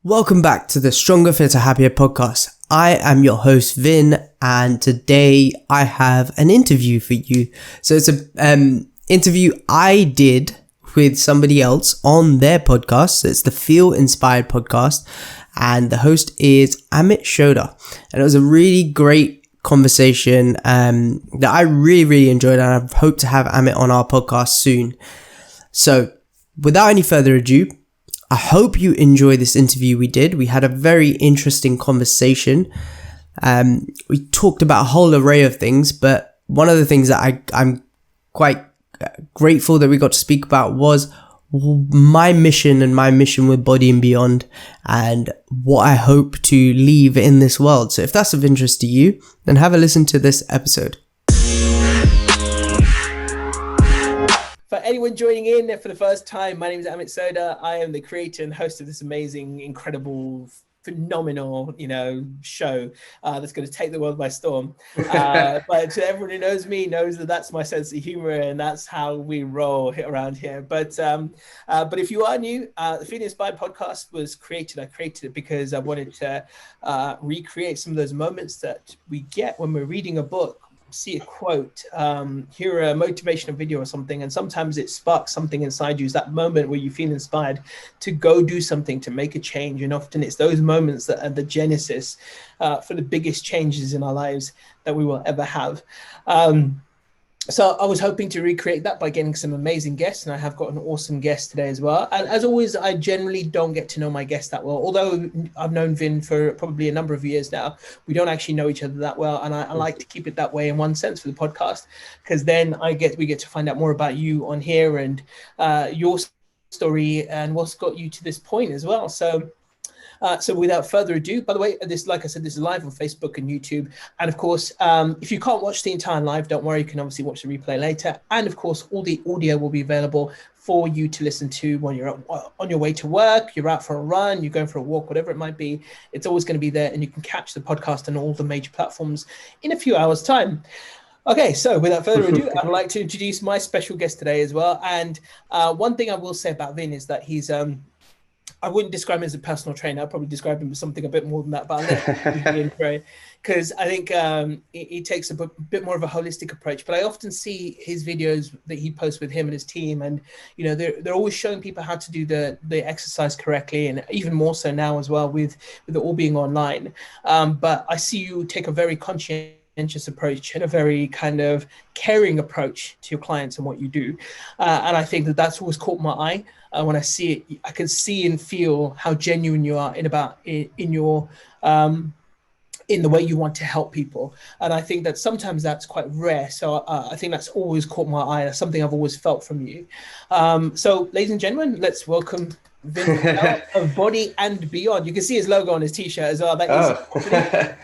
Welcome back to the Stronger, Fitter, Happier podcast. I am your host, Vin, and today I have an interview for you. So it's an interview I did with somebody else on their podcast. So it's the Feel Inspired podcast, and the host is Amit Sodha. And it was a really great conversation that I really enjoyed, and I hope to have Amit on our podcast soon. So without any further ado, I hope you enjoy this interview we did. We had a very interesting conversation. We talked about a whole array of things, but one of the things that I'm quite grateful that we got to speak about was my mission with Body+beyond and what I hope to leave in this world. So if that's of interest to you, then have a listen to this episode. For anyone joining in for the first time, my name is Amit Sodha. I am the creator and host of this amazing, incredible, phenomenal, show that's going to take the world by storm. But to everyone who knows me knows that that's my sense of humor and that's how we roll around here. But if you are new, the Feel Inspired podcast was created. I created it because I wanted to recreate some of those moments that we get when we're reading a book, see a quote, hear a motivational video or something, and sometimes it sparks something inside you. It's that moment where you feel inspired to go do something, to make a change. And often it's those moments that are the genesis for the biggest changes in our lives that we will ever have. So I was hoping to recreate that by getting some amazing guests, and I have got an awesome guest today as well. And as always, I generally don't get to know my guests that well. Although I've known Vin for probably a number of years now, we don't actually know each other that well. And I like to keep it that way in one sense for the podcast, because then we get to find out more about you on here and your story and what's got you to this point as well. So without further ado, by the way, like I said, this is live on Facebook and YouTube. And of course, if you can't watch the entire live, don't worry, you can obviously watch the replay later. And of course, all the audio will be available for you to listen to when you're on your way to work, you're out for a run, you're going for a walk, whatever it might be. It's always going to be there, and you can catch the podcast on all the major platforms in a few hours' time. Okay, so without further ado, I'd like to introduce my special guest today as well. And one thing I will say about Vin is that he's I wouldn't describe him as a personal trainer. I'd probably describe him as something a bit more than that, but I'll let him intro, because I think he takes a bit more of a holistic approach. But I often see his videos that he posts with him and his team, and they're always showing people how to do the exercise correctly, and even more so now as well with it all being online. But I see you take a very conscientious approach and a very kind of caring approach to your clients and what you do, and I think that's always caught my eye. When I see it, I can see and feel how genuine you are in your in the way you want to help people, and I think that sometimes that's quite rare. So I think that's always caught my eye. That's something I've always felt from you. So, ladies and gentlemen, let's welcome Vin of Body+beyond. You can see his logo on his t-shirt as well. That is.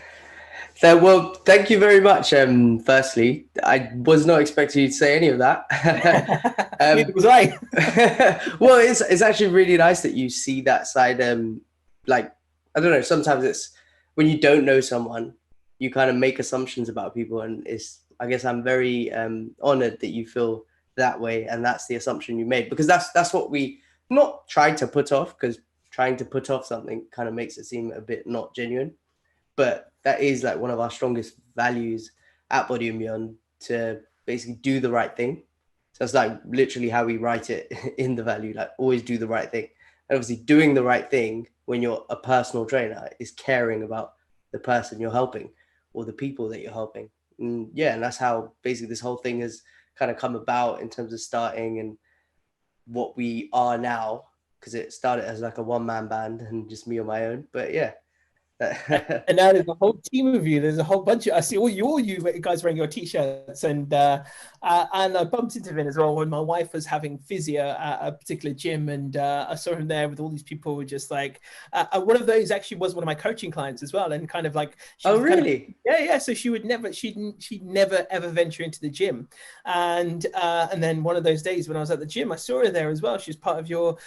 So, well, thank you very much. Firstly, I was not expecting you to say any of that. It was right. Well, it's actually really nice that you see that side. Like, I don't know, sometimes it's when you don't know someone, you kind of make assumptions about people. And I guess I'm very honored that you feel that way. And that's the assumption you made, because that's what we not try to put off, because trying to put off something kind of makes it seem a bit not genuine. But that is like one of our strongest values at Body+beyond, to basically do the right thing. So it's like literally how we write it in the value, like always do the right thing. And obviously doing the right thing when you're a personal trainer is caring about the person you're helping or the people that you're helping. And that's how basically this whole thing has kind of come about in terms of starting and what we are now, because it started as like a one-man band and just me on my own. But yeah. And now there's a whole team of you. There's a whole bunch of, I see all you guys wearing your t-shirts, and I bumped into him as well when my wife was having physio at a particular gym, and I saw him there with all these people who were just like, one of those actually was one of my coaching clients as well, and kind of like, oh really? Yeah. So she'd never ever venture into the gym, and then one of those days when I was at the gym, I saw her there as well. She was part of your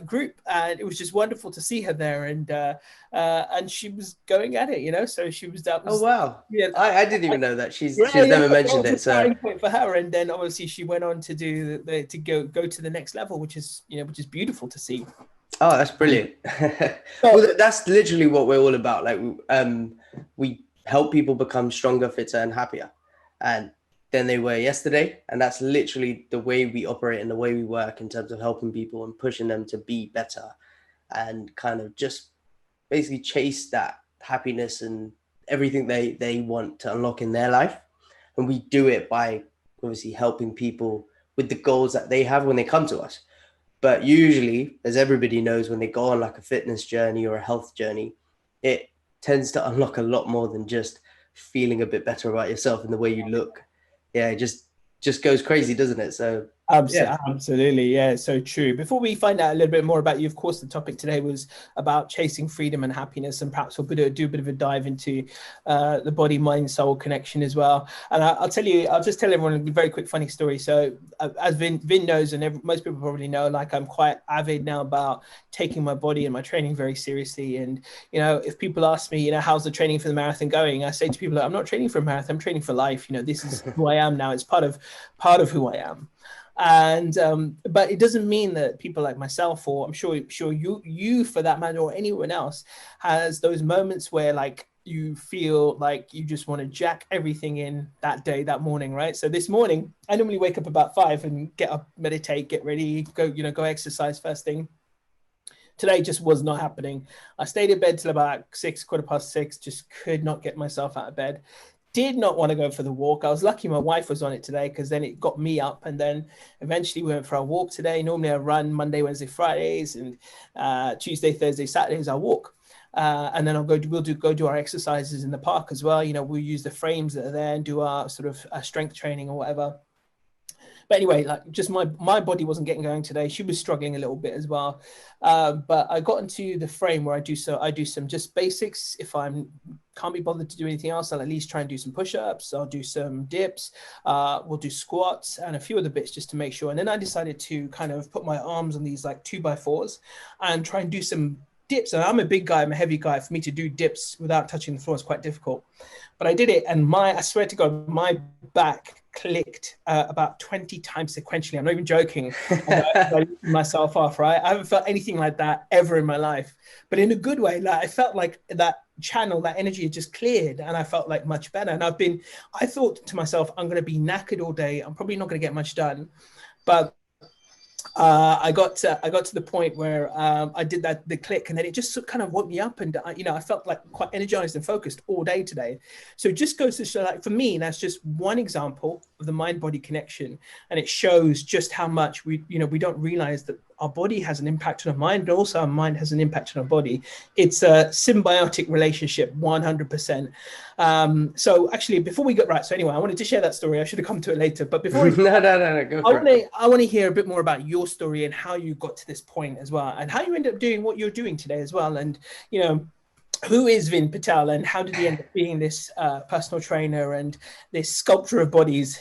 group, and it was just wonderful to see her there, and she was going at it, so she was that was, oh wow. Yeah, I didn't even know that she's never mentioned it. So point for her, and then obviously she went on to do to go to the next level, which is beautiful to see. Oh, that's brilliant. So, Well, that's literally what we're all about. Like, we help people become stronger, fitter, and happier, and than they were yesterday. And that's literally the way we operate and the way we work in terms of helping people and pushing them to be better, and kind of just basically chase that happiness and everything they want to unlock in their life. And we do it by obviously helping people with the goals that they have when they come to us. But usually, as everybody knows, when they go on like a fitness journey or a health journey, it tends to unlock a lot more than just feeling a bit better about yourself and the way you look. Yeah, it just goes crazy, doesn't it? So yeah. Absolutely, yeah, so true. Before we find out a little bit more about you, of course, the topic today was about chasing freedom and happiness, and perhaps we'll do a bit of a dive into the body, mind, soul connection as well. And I'll tell you, I'll just tell everyone a very quick funny story. So, as Vin knows, and most people probably know, like I'm quite avid now about taking my body and my training very seriously. And if people ask me, how's the training for the marathon going, I say to people, I'm not training for a marathon, I'm training for life. This is who I am now. It's part of who I am. And but it doesn't mean that people like myself, or I'm sure you for that matter, or anyone else, has those moments where like you feel like you just want to jack everything in that day, that morning, right? So this morning I normally wake up about 5 and get up, meditate, get ready, go exercise first thing. Today just was not happening. I stayed in bed till about 6, quarter past 6, just could not get myself out of bed. Did not want to go for the walk. I was lucky my wife was on it today, because then it got me up. And then eventually we went for a walk today. Normally I run Monday, Wednesday, Fridays, and Tuesday, Thursday, Saturdays I walk. And then we'll go do our exercises in the park as well. We'll use the frames that are there and do our sort of strength training or whatever. But anyway, like just my body wasn't getting going today. She was struggling a little bit as well. But I got into the frame where I do some just basics. If I can't be bothered to do anything else, I'll at least try and do some push-ups. I'll do some dips. We'll do squats and a few other bits just to make sure. And then I decided to kind of put my arms on these like 2x4s and try and do some dips. And I'm a big guy, I'm a heavy guy. For me to do dips without touching the floor is quite difficult. But I did it, and I swear to God, my back clicked about 20 times sequentially. I'm not even joking. I myself off, right? I haven't felt anything like that ever in my life, but in a good way. Like I felt like that channel, that energy had just cleared, and I felt like much better. And I thought to myself, I'm going to be knackered all day. I'm probably not going to get much done. But I got to the point where I did the click, and then it just kind of woke me up, and I felt like quite energized and focused all day today. So it just goes to show, like for me, that's just one example of the mind-body connection, and it shows just how much we don't realize that our body has an impact on our mind, but also our mind has an impact on our body. It's a symbiotic relationship, 100%. So actually, before we get right, so anyway, I wanted to share that story. I should have come to it later, but before we No, go for it. I want to hear a bit more about your story and how you got to this point as well, and how you ended up doing what you're doing today as well. And who is Vin Patel, and how did he end up being this personal trainer and this sculptor of bodies?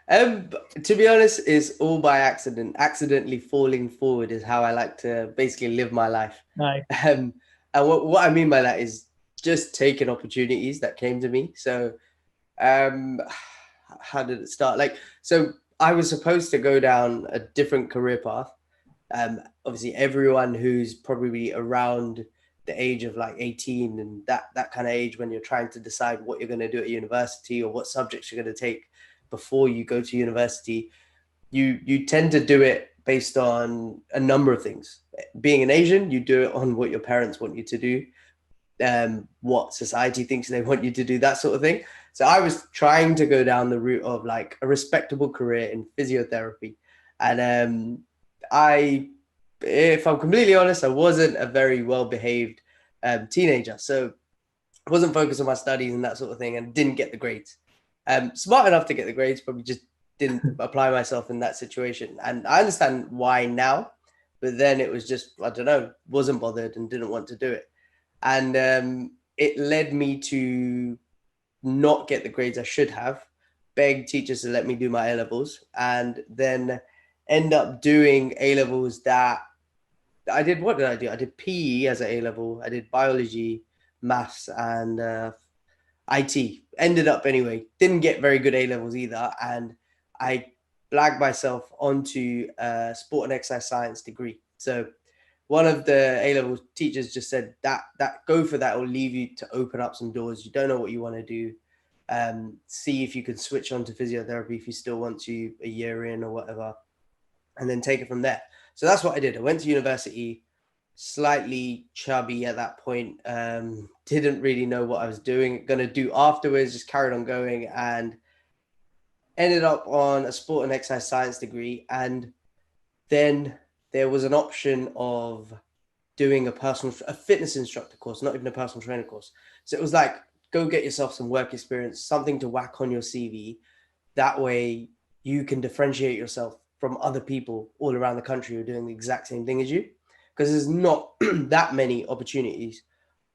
To be honest, it's all by accident. Accidentally falling forward is how I like to basically live my life. No. And what I mean by that is just taking opportunities that came to me. So, how did it start? Like, so I was supposed to go down a different career path. Obviously, everyone who's probably around the age of like 18 and that kind of age, when you're trying to decide what you're going to do at university or what subjects you're going to take before you go to university, you tend to do it based on a number of things. Being an Asian, you do it on what your parents want you to do, what society thinks they want you to do, that sort of thing. So I was trying to go down the route of like a respectable career in physiotherapy. And if I'm completely honest, I wasn't a very well-behaved teenager. So I wasn't focused on my studies and that sort of thing, and didn't get the grades. Smart enough to get the grades, probably just didn't apply myself in that situation. And I understand why now, but then it was just, I don't know, wasn't bothered and didn't want to do it. And it led me to not get the grades I should have, beg teachers to let me do my A levels, and then end up doing A levels that I did. What did I do? I did PE as an A level. I did biology, maths, and IT. Ended up anyway, didn't get very good A levels either. And I blagged myself onto a sport and exercise science degree. So one of the A-level teachers just said that go for that will leave you to open up some doors. You don't know what you want to do. See if you can switch on to physiotherapy if you still want to a year in or whatever, and then take it from there. So that's what I did. I went to university, slightly chubby at that point. Didn't really know what I was going to do afterwards, just carried on going and ended up on a sport and exercise science degree. And then there was an option of doing a fitness instructor course, not even a personal trainer course. So it was like, go get yourself some work experience, something to whack on your CV. That way you can differentiate yourself from other people all around the country who are doing the exact same thing as you. Because there's not that many opportunities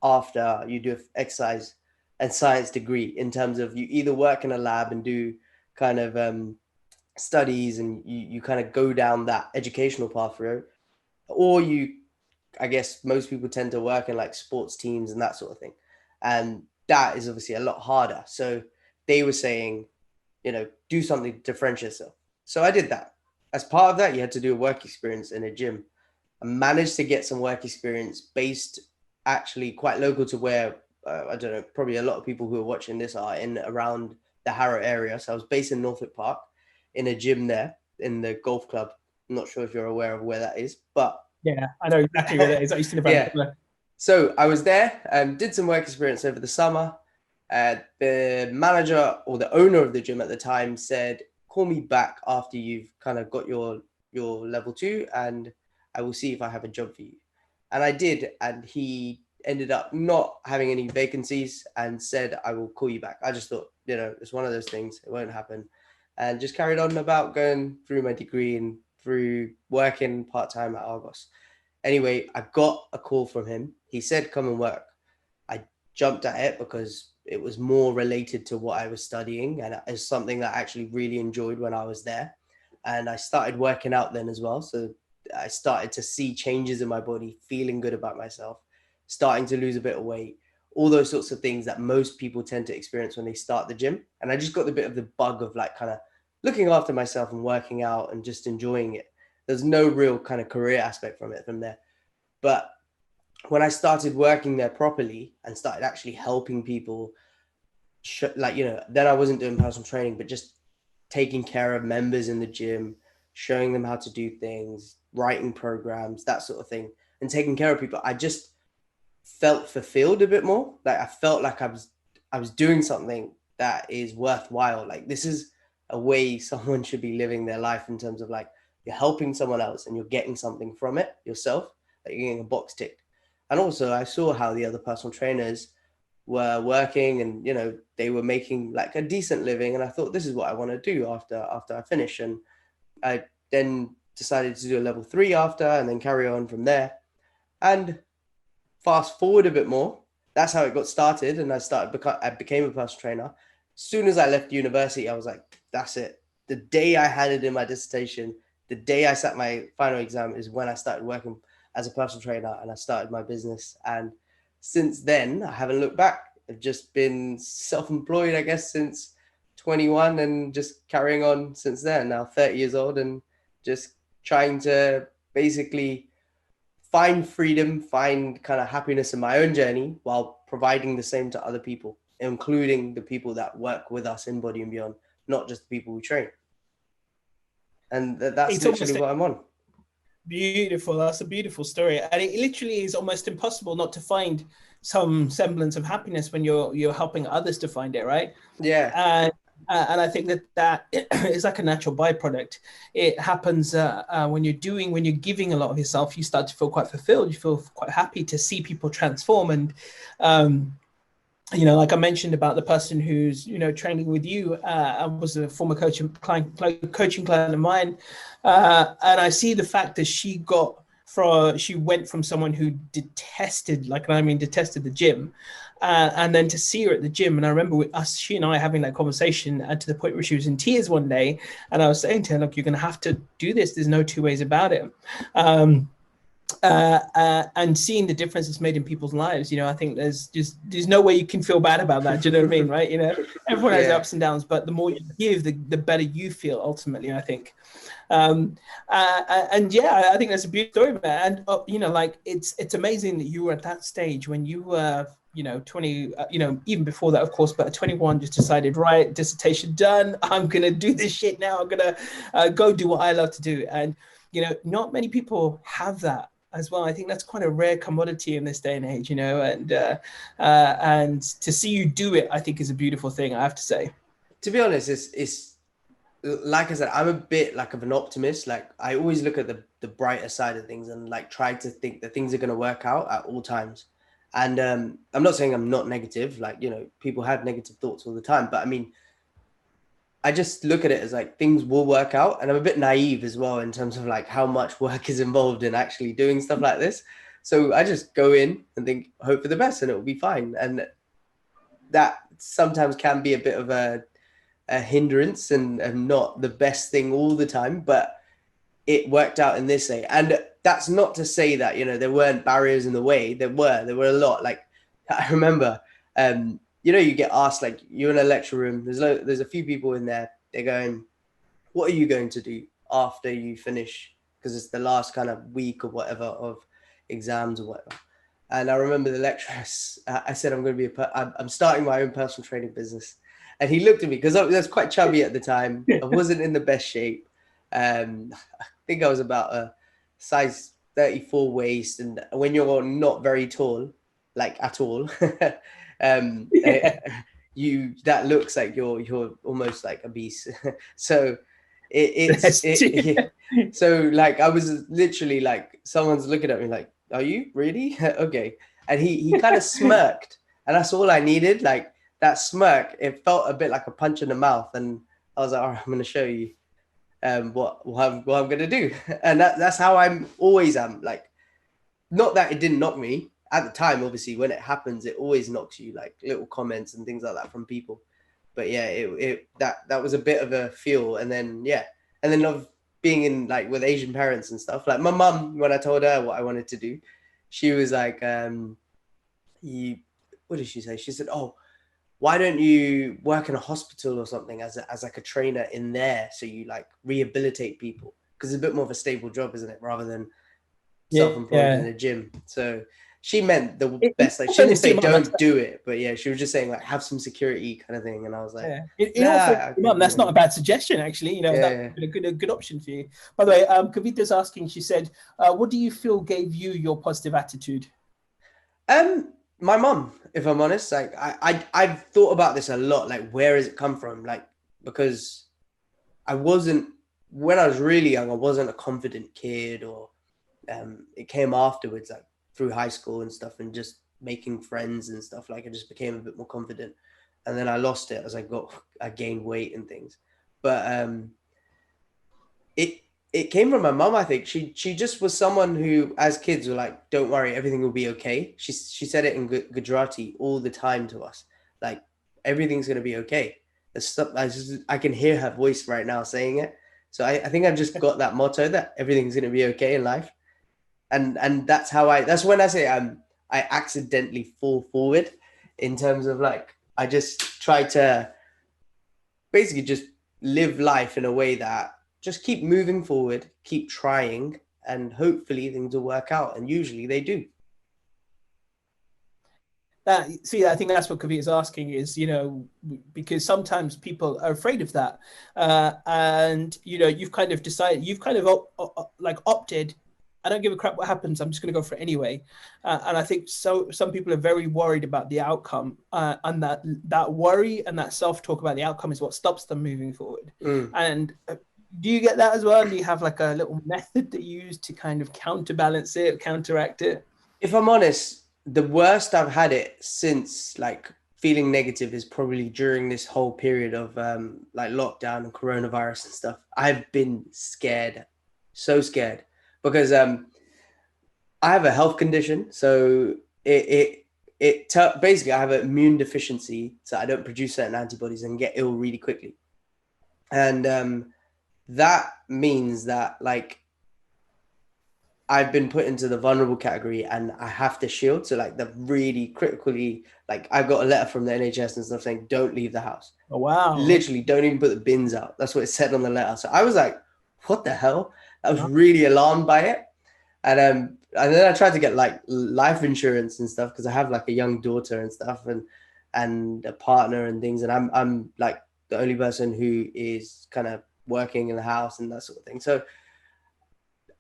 after you do an exercise and science degree, in terms of you either work in a lab and do kind of studies and you kind of go down that educational path route, or I guess most people tend to work in like sports teams and that sort of thing. And that is obviously a lot harder. So they were saying, do something to differentiate yourself. So I did that. As part of that, you had to do a work experience in a gym. I managed to get some work experience based actually quite local to where, I don't know, probably a lot of people who are watching this are in around the Harrow area. So I was based in Norfolk Park in a gym there in the golf club. I'm not sure if you're aware of where that is, but yeah, I know exactly where that is. I used to live around yeah. So I was there and did some work experience over the summer. The manager or the owner of the gym at the time said, call me back after you've kind of got your level 2 and I will see if I have a job for you. And I did. And he ended up not having any vacancies and said, I will call you back. I just thought, it's one of those things. It won't happen. And just carried on about going through my degree and through working part-time at Argos. Anyway, I got a call from him. He said, come and work. I jumped at it because it was more related to what I was studying, and it's something that I actually really enjoyed when I was there. And I started working out then as well. So I started to see changes in my body, feeling good about myself, starting to lose a bit of weight, all those sorts of things that most people tend to experience when they start the gym. And I just got the bit of the bug of like kind of looking after myself and working out and just enjoying it. There's no real kind of career aspect from there. But when I started working there properly and started actually helping people, then I wasn't doing personal training, but just taking care of members in the gym, showing them how to do things, writing programs, that sort of thing, and taking care of people. I just felt fulfilled a bit more. Like I felt like I was doing something that is worthwhile. Like this is a way someone should be living their life, in terms of like, you're helping someone else and you're getting something from it yourself, like you're getting a box ticked. And also I saw how the other personal trainers were working and, they were making like a decent living. And I thought, this is what I want to do after I finish. And I then decided to do a level 3 after, and then carry on from there. And fast forward a bit more, that's how it got started. And I became a personal trainer. As soon as I left university, I was like, that's it. The day I handed in my dissertation, the day I sat my final exam, is when I started working as a personal trainer and I started my business. And since then, I haven't looked back. I've just been self-employed, I guess, since 21, and just carrying on since then. Now 30 years old, and just trying to basically find freedom, find kind of happiness in my own journey, while providing the same to other people, including the people that work with us in Body and Beyond, not just the people we train. And that's literally what I'm on. Beautiful. That's a beautiful story. And it literally is almost impossible not to find some semblance of happiness when you're helping others to find it, right? Yeah. And I think that is like a natural byproduct. It happens when you're giving a lot of yourself, you start to feel quite fulfilled. You feel quite happy to see people transform. And like I mentioned about the person who's, training with you, I was a former coaching client of mine. And I see the fact that she went from someone who detested the gym, and then to see her at the gym. And I remember she and I having that conversation, to the point where she was in tears one day. And I was saying to her, look, you're going to have to do this. There's no two ways about it. and seeing the difference it's made in people's lives. I think there's no way you can feel bad about that. Do you know what I mean? Right? Everyone has Yeah. ups and downs, but the more you give, the better you feel ultimately, I think. And yeah, I think that's a beautiful story, man. And like it's amazing that you were at that stage when you were 20, even before that, of course, but at 21, just decided, right, dissertation done. I'm going to do this shit now. I'm going to go do what I love to do. And, not many people have that as well. I think that's quite a rare commodity in this day and age, and to see you do it, I think is a beautiful thing, I have to say. To be honest, it's like I said, I'm a bit like of an optimist. Like I always look at the brighter side of things and like try to think that things are going to work out at all times. And I'm not saying I'm not negative. Like, people have negative thoughts all the time, but I mean, I just look at it as like things will work out. And I'm a bit naive as well in terms of like how much work is involved in actually doing stuff like this. So I just go in and think, hope for the best and it will be fine. And that sometimes can be a bit of a hindrance and not the best thing all the time, but it worked out in this way. And that's not to say that, there weren't barriers in the way. There were a lot. Like I remember, you get asked, like you're in a lecture room, there's a few people in there, they're going, what are you going to do after you finish? Because it's the last kind of week or whatever of exams or whatever. And I remember the lecturer, I said, I'm starting my own personal training business. And he looked at me because I was quite chubby at the time. I wasn't in the best shape. I think I was about a size 34 waist. And when you're not very tall, like at all, that looks like you're almost like obese. So so like I was literally like, someone's looking at me like, are you really? Okay. And he kind of smirked, and that's all I needed. Like that smirk, it felt a bit like a punch in the mouth. And I was like, all right, I'm going to show you what I'm going to do. And that's how I'm always am. Like, not that it didn't knock me at the time, obviously when it happens, it always knocks you, like little comments and things like that from people. But yeah, that was a bit of a feel. And then, of being in like with Asian parents and stuff, like my mum, when I told her what I wanted to do, she was like, what did she say? She said, oh, why don't you work in a hospital or something as like a trainer in there? So you like rehabilitate people, because it's a bit more of a stable job, isn't it? Rather than self-employed in a gym. So she meant the best. Like she didn't say don't do it, but yeah, she was just saying like have some security kind of thing. And I was like, Mum, that's not a bad suggestion actually. That would be a good option for you. By the way, Kavita's asking. She said, "What do you feel gave you your positive attitude?" My mum, if I'm honest. Like I've thought about this a lot. Like where has it come from? Like because when I was really young, I wasn't a confident kid, or it came afterwards, like through high school and stuff, and just making friends and stuff. Like I just became a bit more confident, and then I lost it as I gained weight and things. But it came from my mum. I think she just was someone who, as kids, were like, "Don't worry, everything will be okay." She said it in Gujarati all the time to us, like everything's gonna be okay. I can hear her voice right now saying it. So I think I've just got that motto that everything's gonna be okay in life. And that's when I say I accidentally fall forward, in terms of like I just try to basically just live life in a way that just keep moving forward, keep trying, and hopefully things will work out, and usually they do. I think that's what Kavita is asking is, because sometimes people are afraid of that. And, you've kind of decided, you've kind of opted, I don't give a crap what happens, I'm just going to go for it anyway. And I think some people are very worried about the outcome, and that worry and that self-talk about the outcome is what stops them moving forward. And do you get that as well? Do you have like a little method that you use to kind of counterbalance it, counteract it? If I'm honest, the worst I've had it since like feeling negative is probably during this whole period of like lockdown and coronavirus and stuff. I've been scared, so scared, because I have a health condition. So basically I have an immune deficiency, so I don't produce certain antibodies and get ill really quickly. And that means that like I've been put into the vulnerable category and I have to shield. So like the really critically, like I got a letter from the NHS and stuff saying, don't leave the house. Oh, wow. Literally, don't even put the bins out. That's what it said on the letter. So I was like, what the hell? I was Wow. really alarmed by it. And then I tried to get like life insurance and stuff because I have like a young daughter and stuff and a partner and things. And I'm like the only person who is kind of working in the house and that sort of thing. So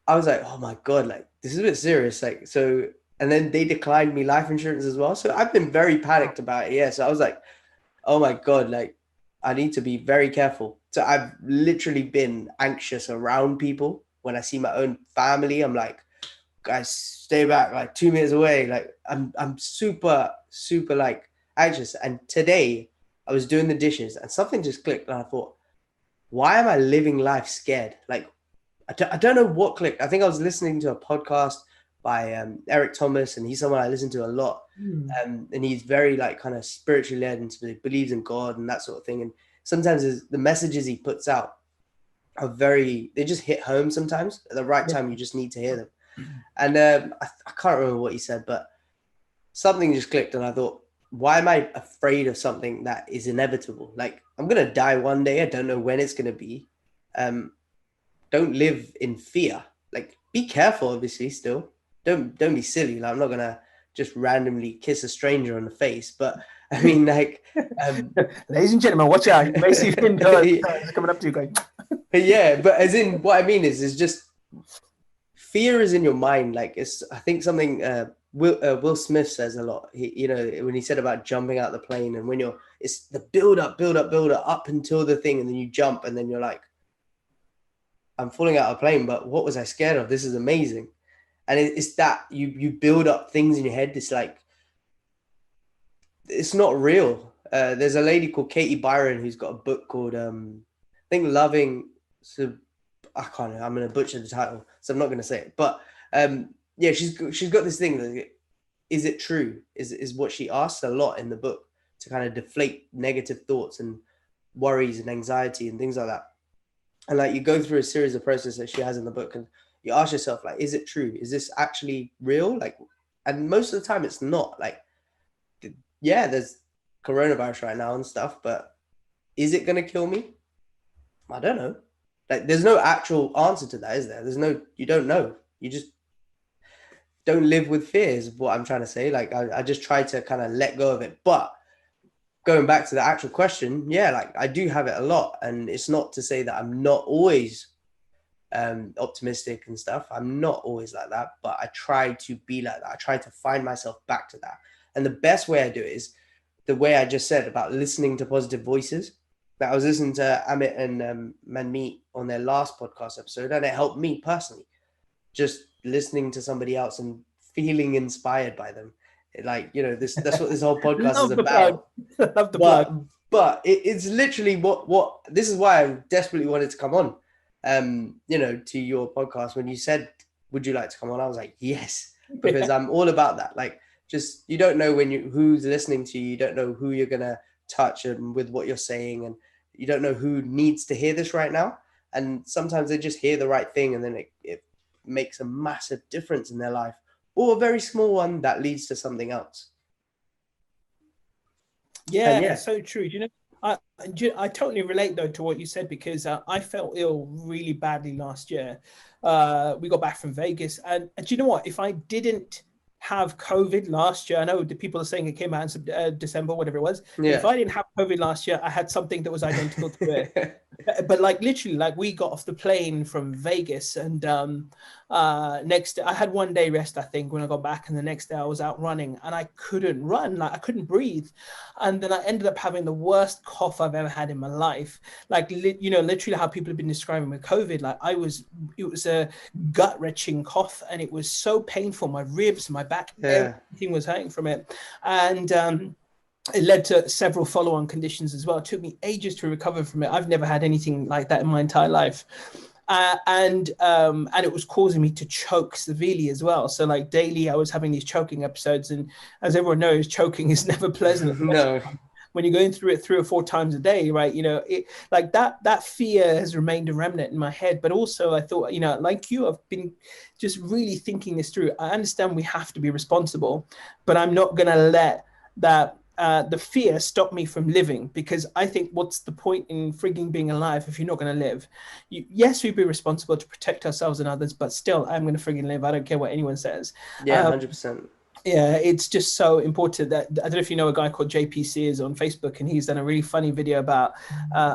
I was like, oh my God, like this is a bit serious. Like, so, and then they declined me life insurance as well. So I've been very panicked about it. Yeah. So I was like, oh my God, like I need to be very careful. So I've literally been anxious around people. When I see my own family, I'm like, guys, stay back, like 2 meters away. Like I'm super, super like anxious. And today I was doing the dishes and something just clicked and I thought, why am I living life scared? Like, I don't know what clicked. I think I was listening to a podcast by Eric Thomas, and he's someone I listen to a lot. And he's very like kind of spiritually led and believes in God and that sort of thing. And sometimes the messages he puts out are they just hit home sometimes at the right time. You just need to hear them. And I can't remember what he said, but something just clicked and I thought, why am I afraid of something that is inevitable? Like I'm going to die one day. I don't know when it's going to be. Don't live in fear. Like be careful, obviously still. Don't be silly. Like I'm not going to just randomly kiss a stranger on the face. But I mean, like, ladies and gentlemen, watch out. You may see Finn coming up to you going. Yeah, but as in what I mean is just fear is in your mind. Like it's, I think something Will Smith says a lot. He, when he said about jumping out the plane and when it's the build up up until the thing and then you jump and then you're like, I'm falling out of a plane, but what was I scared of? This is amazing. And it's that you build up things in your head. It's like, it's not real. There's a lady called Katie Byron who's got a book called, I think Loving. So I can't know. I'm going to butcher the title, so I'm not going to say it. But yeah, she's got this thing. That, is it true? Is what she asks a lot in the book to kind of deflate negative thoughts and worries and anxiety and things like that. And like you go through a series of processes that she has in the book and you ask yourself, like, is it true? Is this actually real? Like, and most of the time it's not. Like, yeah, there's coronavirus right now and stuff, but is it going to kill me? I don't know. Like, there's no actual answer to that, is there? You don't know. You just don't live with fear is what I'm trying to say. Like, I just try to kind of let go of it. But going back to the actual question, yeah, like I do have it a lot. And it's not to say that I'm not always optimistic and stuff. I'm not always like that, but I try to be like that. I try to find myself back to that. And the best way I do it is the way I just said about listening to positive voices. That I was listening to Amit and Manmeet on their last podcast episode, and it helped me personally. Just listening to somebody else and feeling inspired by them. That's what this whole podcast is about. Love the plug. But it's literally what this is why I desperately wanted to come on. To your podcast. When you said, would you like to come on? I was like, yes, because I'm all about that. Like, just, you don't know who's listening to you. You don't know who you're going to touch and with what you're saying. And you don't know who needs to hear this right now. And sometimes they just hear the right thing and then it makes a massive difference in their life, or a very small one that leads to something else. Yeah, so true. I totally relate though to what you said, because I felt ill really badly last year. We got back from Vegas, and do you know what? If I didn't have COVID last year, I know the people are saying it came out in December, whatever it was. Yeah. If I didn't have COVID last year, I had something that was identical to it. But like literally, like we got off the plane from Vegas, and next I had 1 day rest, I think, when I got back, and the next day I was out running and I couldn't run, like I couldn't breathe, and then I ended up having the worst cough I've ever had in my life. Like literally how people have been describing with COVID, like it was a gut wrenching cough, and it was so painful. My ribs, my back, everything was hurting from it, and it led to several follow-on conditions as well. It took me ages to recover from it. I've never had anything like that in my entire life. And it was causing me to choke severely as well. So like daily I was having these choking episodes, and as everyone knows, choking is never pleasant. No. when you're going through it 3 or 4 times a day, right? You know, it like that fear has remained a remnant in my head. But also I thought, you know, like you, I've been just really thinking this through. I understand we have to be responsible, but I'm not going to let that the fear stop me from living, because I think what's the point in frigging being alive if you're not going to live? Yes, we be responsible to protect ourselves and others, but still, I'm going to frigging live. I don't care what anyone says. Yeah, 100%. Yeah, it's just so important that I don't know if you know a guy called JP Sears on Facebook, and he's done a really funny video about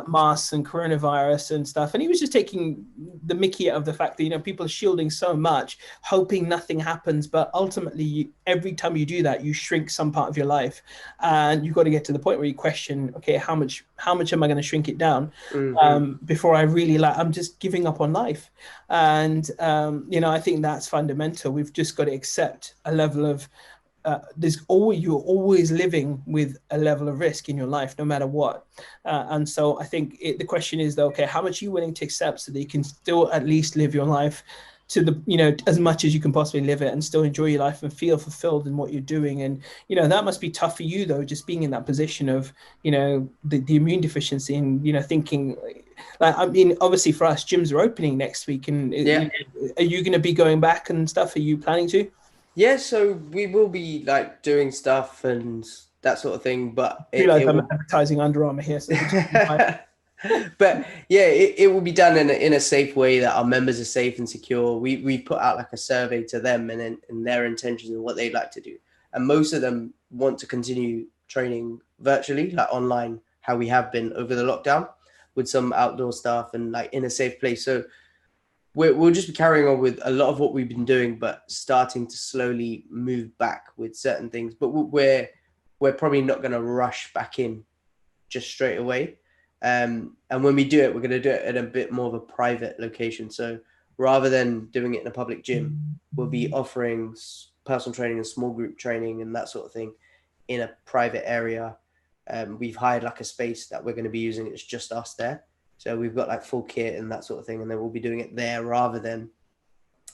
masks and coronavirus and stuff. And he was just taking the mickey out of the fact that, you know, people are shielding so much, hoping nothing happens. But ultimately, every time you do that, you shrink some part of your life, and you've got to get to the point where you question, okay, how much am I going to shrink it down before I really I'm just giving up on life. And you know, I think that's fundamental. We've just got to accept a level of you're always living with a level of risk in your life, no matter what. And so I think the question is, though, okay, how much are you willing to accept so that you can still at least live your life to the, you know, as much as you can possibly live it, and still enjoy your life and feel fulfilled in what you're doing. And, you know, that must be tough for you, though, just being in that position of, you know, the immune deficiency, and, you know, thinking like, I mean, obviously for us, gyms are opening next week. And Yeah. you know, are you going to be going back and stuff? Are you planning to? Yeah, so we will be like doing stuff and that sort of thing, but I realize it I'm will. advertising Under Armour here, so But yeah, it will be done in a safe way that our members are safe and secure. We put out like a survey to them and their intentions and what they'd like to do. And most of them want to continue training virtually, like online, how we have been over the lockdown, with some outdoor stuff and like in a safe place. So we'll just be carrying on with a lot of what we've been doing, but starting to slowly move back with certain things. But we're probably not going to rush back in just straight away. And when we do it, we're going to do it at a bit more of a private location. So rather than doing it in a public gym, we'll be offering personal training and small group training and that sort of thing in a private area. We've hired like a space that we're going to be using. It's just us there. So we've got like full kit and that sort of thing. And then we'll be doing it there rather than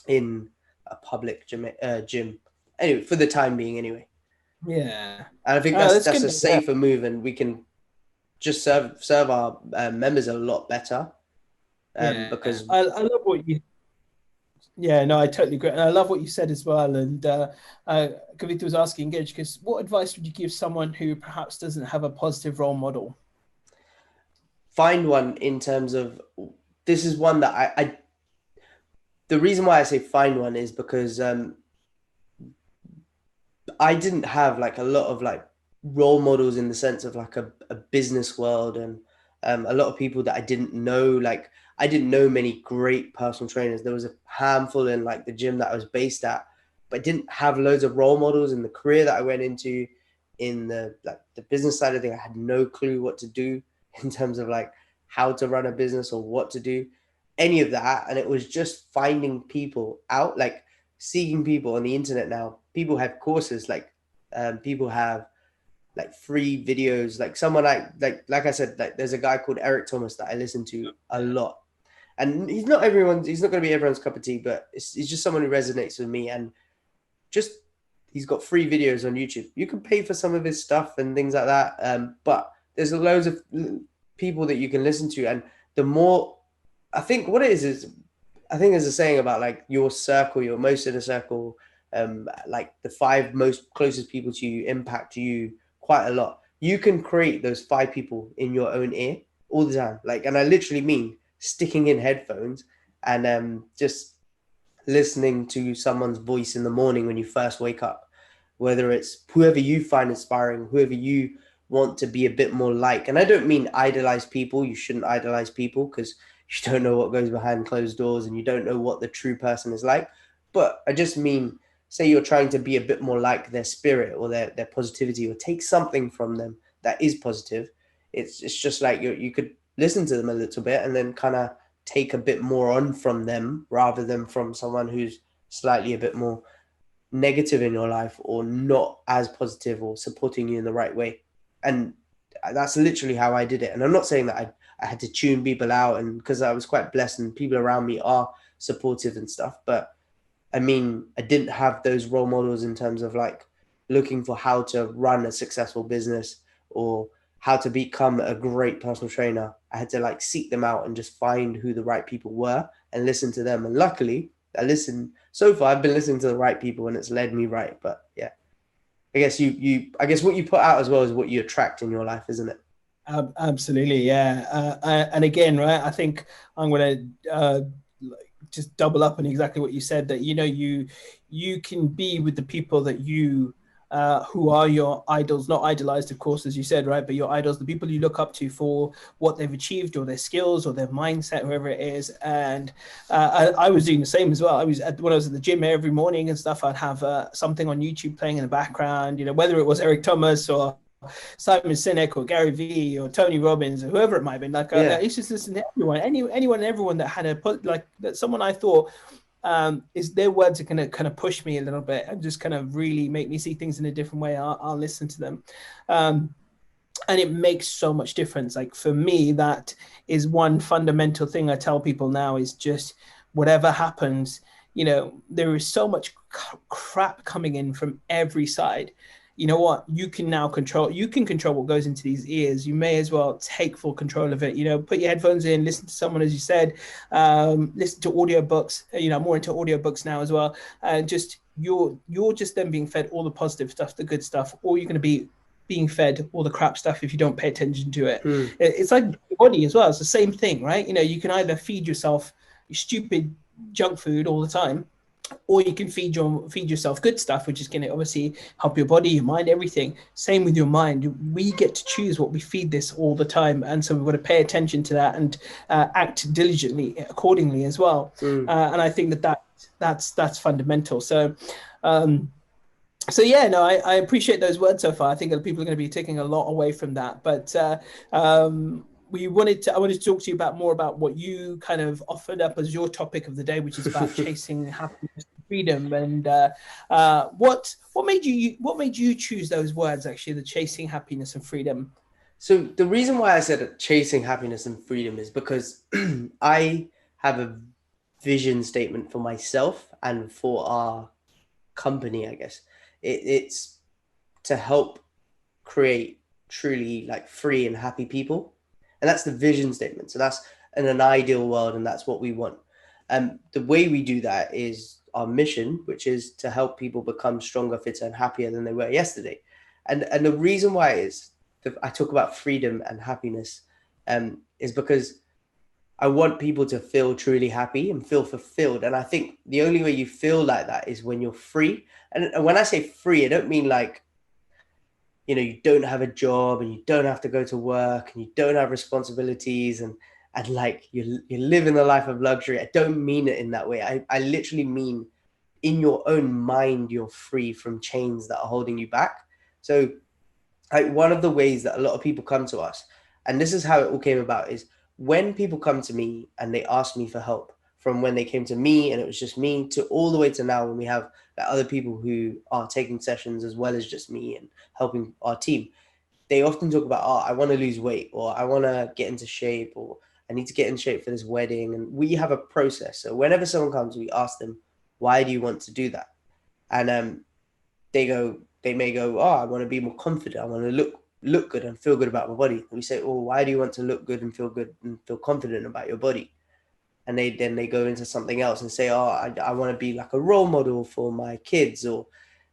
in a public gym. Anyway, for the time being anyway. Yeah. And I think that's a safer move, and we can just serve our members a lot better. Because I love what you. Yeah, no, I totally agree. And I love what you said as well. And Kavita was asking, Gage, because what advice would you give someone who perhaps doesn't have a positive role model? Find one. In terms of, this is one that I the reason why I say find one is because I didn't have like a lot of like role models in the sense of like a business world, and a lot of people that I didn't know. Like I didn't know many great personal trainers. There was a handful in like the gym that I was based at, but I didn't have loads of role models in the career that I went into. In the business side of thing, I had no clue what to do in terms of like how to run a business or what to do, any of that. And it was just finding people out, like seeking people on the internet. Now people have courses, like people have like free videos, like someone like I said, like there's a guy called Eric Thomas that I listen to a lot, and he's not going to be everyone's cup of tea, but he's just someone who resonates with me. And just he's got free videos on YouTube. You can pay for some of his stuff and things like that, but there's loads of people that you can listen to. And the more, I think what it is I think there's a saying about like your circle, your most inner circle, like the 5 most closest people to you impact you quite a lot. You can create those 5 people in your own ear all the time. Like, and I literally mean sticking in headphones and just listening to someone's voice in the morning when you first wake up, whether it's whoever you find inspiring, whoever you want to be a bit more like. And I don't mean idolize people. You shouldn't idolize people because you don't know what goes behind closed doors and you don't know what the true person is like. But I just mean, say you're trying to be a bit more like their spirit or their positivity, or take something from them that is positive. It's just like you could listen to them a little bit and then kind of take a bit more on from them rather than from someone who's slightly a bit more negative in your life or not as positive or supporting you in the right way. And that's literally how I did it. And I'm not saying that I had to tune people out, and because I was quite blessed and people around me are supportive and stuff. But I mean, I didn't have those role models in terms of like looking for how to run a successful business or how to become a great personal trainer. I had to like seek them out and just find who the right people were and listen to them. And luckily, so far I've been listening to the right people and it's led me right. But yeah, I guess I guess what you put out as well is what you attract in your life, isn't it? Absolutely, yeah. And again, right, I think I'm going to just double up on exactly what you said, that, you can be with the people that who are your idols, not idolized, of course, as you said, right? But your idols, the people you look up to for what they've achieved or their skills or their mindset, whoever it is. And I was doing the same as well. When I was at the gym every morning and stuff, I'd have something on YouTube playing in the background, whether it was Eric Thomas or Simon Sinek or Gary Vee or Tony Robbins or whoever it might have been. Like, I used to listen to everyone, anyone and everyone that had that someone I thought is their words are going to kind of push me a little bit and just kind of really make me see things in a different way. I'll listen to them. And it makes so much difference. Like for me, that is one fundamental thing I tell people now is just whatever happens, there is so much crap coming in from every side. You know what? You can control what goes into these ears. You may as well take full control of it. Put your headphones in, listen to someone, as you said, listen to audiobooks, more into audiobooks now as well. And just, you're just then being fed all the positive stuff, the good stuff, or you're going to be being fed all the crap stuff if you don't pay attention to it. It's like your body as well. It's the same thing, right? You can either feed yourself stupid junk food all the time, or you can feed yourself good stuff, which is going to obviously help your body, your mind, everything. Same with your mind. We get to choose what we feed this all the time, and so we've got to pay attention to that and act diligently accordingly as well. And I think that's fundamental. So yeah, no, I appreciate those words so far. I think that people are going to be taking a lot away from that. But I wanted to talk to you more about what you kind of offered up as your topic of the day, which is about chasing happiness and freedom. And what made you choose those words, actually, the chasing happiness and freedom? So the reason why I said chasing happiness and freedom is because I have a vision statement for myself and for our company, I guess. It's to help create truly like free and happy people. And that's the vision statement. So that's in an ideal world, and that's what we want. The way we do that is our mission, which is to help people become stronger, fitter, and happier than they were yesterday. And the reason why is that I talk about freedom and happiness is because I want people to feel truly happy and feel fulfilled. And I think the only way you feel like that is when you're free. And when I say free, I don't mean like, you don't have a job and you don't have to go to work and you don't have responsibilities and like you're living a life of luxury. I don't mean it in that way. I literally mean in your own mind, you're free from chains that are holding you back. So like one of the ways that a lot of people come to us, and this is how it all came about, is when people come to me and they ask me for help, from when they came to me and it was just me to all the way to now when we have like other people who are taking sessions as well as just me and helping our team, they often talk about, I want to lose weight, or I want to get into shape, or I need to get in shape for this wedding. And we have a process. So whenever someone comes, we ask them, why do you want to do that? And they may go, I want to be more confident. I want to look good and feel good about my body. And we say, why do you want to look good and feel confident about your body? And they go into something else and say, I want to be like a role model for my kids. Or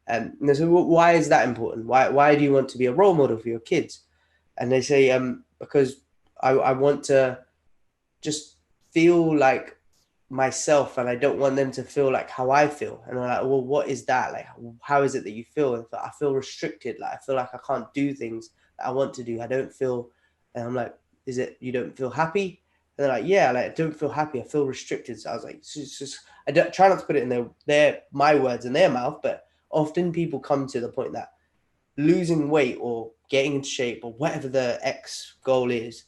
and they say, well, why is that important? Why do you want to be a role model for your kids? And they say, because I want to just feel like myself, and I don't want them to feel like how I feel. And I'm like, well, what is that? Like, how is it that you feel? And I feel restricted. Like, I feel like I can't do things that I want to do. I don't feel, and I'm like, is it, you don't feel happy? And they're like, yeah, like, I don't feel happy. I feel restricted. So I was like, it's just, I don't try not to put it in my words in their mouth, but often people come to the point that losing weight or getting into shape or whatever the X goal is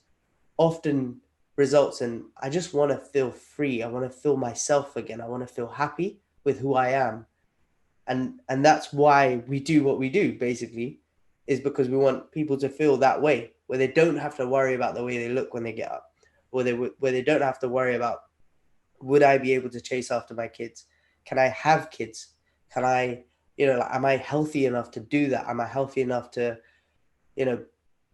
often results in, I just want to feel free. I want to feel myself again. I want to feel happy with who I am. And that's why we do what we do, basically, is because we want people to feel that way, where they don't have to worry about the way they look when they get up, or where they don't have to worry about, would I be able to chase after my kids? Can I have kids? Can I, am I healthy enough to do that? Am I healthy enough to,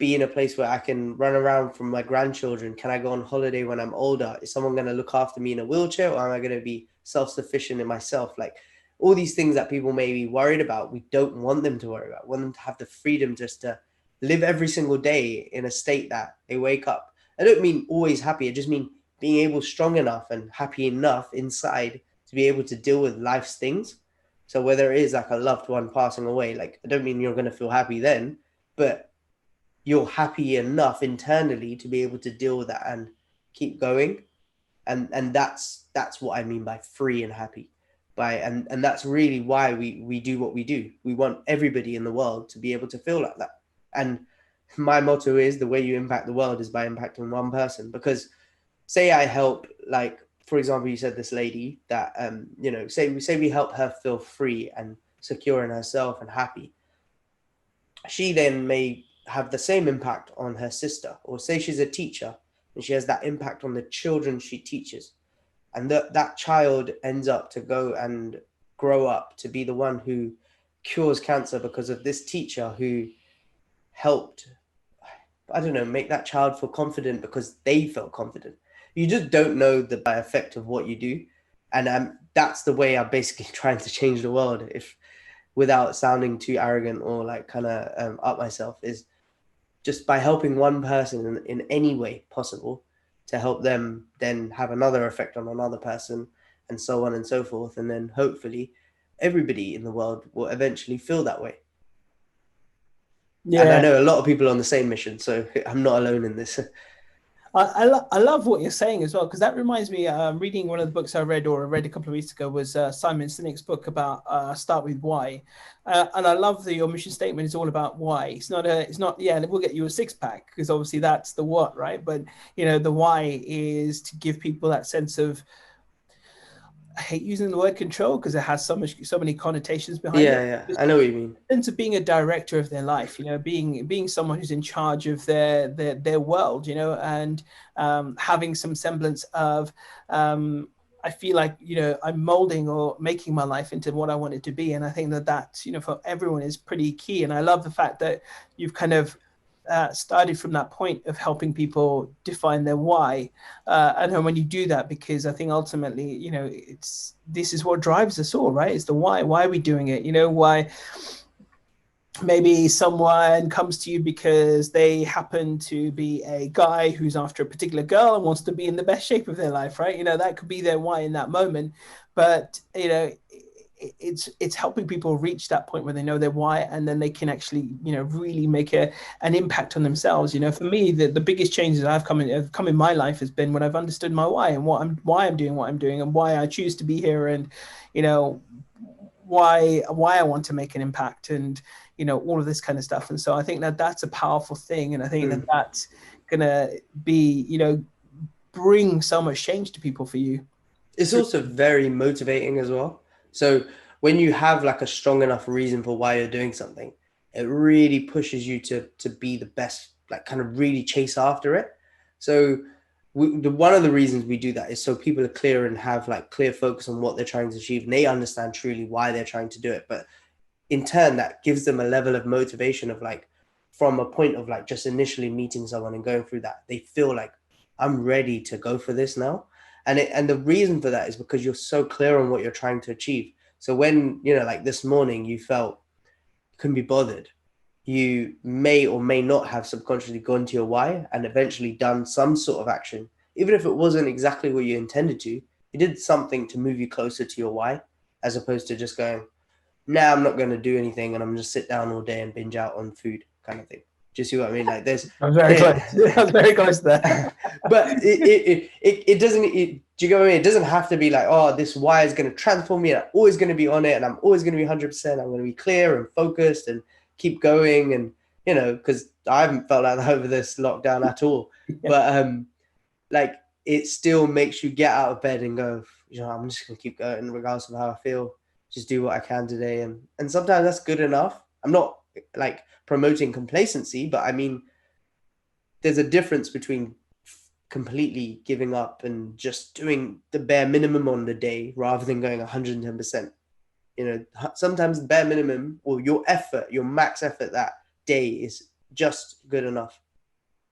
be in a place where I can run around from my grandchildren? Can I go on holiday when I'm older? Is someone going to look after me in a wheelchair, or am I going to be self-sufficient in myself? Like all these things that people may be worried about, we don't want them to worry about. We want them to have the freedom just to live every single day in a state that they wake up. I don't mean always happy. I just mean being able strong enough and happy enough inside to be able to deal with life's things. So whether it is like a loved one passing away, like I don't mean you're going to feel happy then, but you're happy enough internally to be able to deal with that and keep going. And that's what I mean by free and happy. And that's really why we do what we do. We want everybody in the world to be able to feel like that. And my motto is the way you impact the world is by impacting one person. Because say I help, like, for example, you said this lady that, say we help her feel free and secure in herself and happy. She then may have the same impact on her sister, or say she's a teacher and she has that impact on the children she teaches. And that child ends up to go and grow up to be the one who cures cancer because of this teacher who helped, I don't know, make that child feel confident because they felt confident. You just don't know the effect of what you do. And that's the way I'm basically trying to change the world, if without sounding too arrogant or like kind of up myself, is just by helping one person in any way possible to help them then have another effect on another person, and so on and so forth. And then hopefully everybody in the world will eventually feel that way. Yeah. And I know a lot of people on the same mission, so I'm not alone in this. I love what you're saying as well, because that reminds me, reading one of the books I read a couple of weeks ago was Simon Sinek's book about Start With Why. And I love that your mission statement is all about why. It's not, we'll get you a six pack, because obviously that's the what, right? But, the why is to give people that sense of, I hate using the word control because it has so many connotations behind it. Yeah, I know what you mean. Sense of being a director of their life, being someone who's in charge of their world, and having some semblance of, I feel like, I'm molding or making my life into what I want it to be. And I think that, for everyone is pretty key. And I love the fact that you've kind of started from that point of helping people define their why. And then when you do that, because I think ultimately, this is what drives us all, right? It's the why. Why are we doing it? Why maybe someone comes to you because they happen to be a guy who's after a particular girl and wants to be in the best shape of their life, right? That could be their why in that moment. But, it's helping people reach that point where they know their why, and then they can actually, really make an impact on themselves. For me, the biggest changes have come in my life has been when I've understood my why and why I'm doing what I'm doing and why I choose to be here, and, why I want to make an impact, and, all of this kind of stuff. And so I think that that's a powerful thing. And I think that that's going to be, bring so much change to people for you. It's also very motivating as well. So when you have like a strong enough reason for why you're doing something, it really pushes you to be the best, like kind of really chase after it. So one of the reasons we do that is so people are clear and have like clear focus on what they're trying to achieve, and they understand truly why they're trying to do it. But in turn, that gives them a level of motivation of like, from a point of like just initially meeting someone and going through that, they feel like, I'm ready to go for this now. And the reason for that is because you're so clear on what you're trying to achieve. So when, like this morning, you felt you couldn't be bothered, you may or may not have subconsciously gone to your why and eventually done some sort of action. Even if it wasn't exactly what you intended to, you did something to move you closer to your why, as opposed to just going, nah, I'm not going to do anything and I'm just sit down all day and binge out on food kind of thing. Do you see what I mean? Like there's, I was very close. I was very close there. But it doesn't. Do you get what I mean? It doesn't have to be like, oh, this why is going to transform me, and I'm always going to be on it, and I'm always going to be 100%. I'm going to be clear and focused and keep going, and because I haven't felt like that over this lockdown at all. Yeah. But like it still makes you get out of bed and go, I'm just going to keep going regardless of how I feel. Just do what I can today, and sometimes that's good enough. I'm not like promoting complacency, but I mean, there's a difference between completely giving up and just doing the bare minimum on the day rather than going 110%. Sometimes the bare minimum or your effort, your max effort that day is just good enough.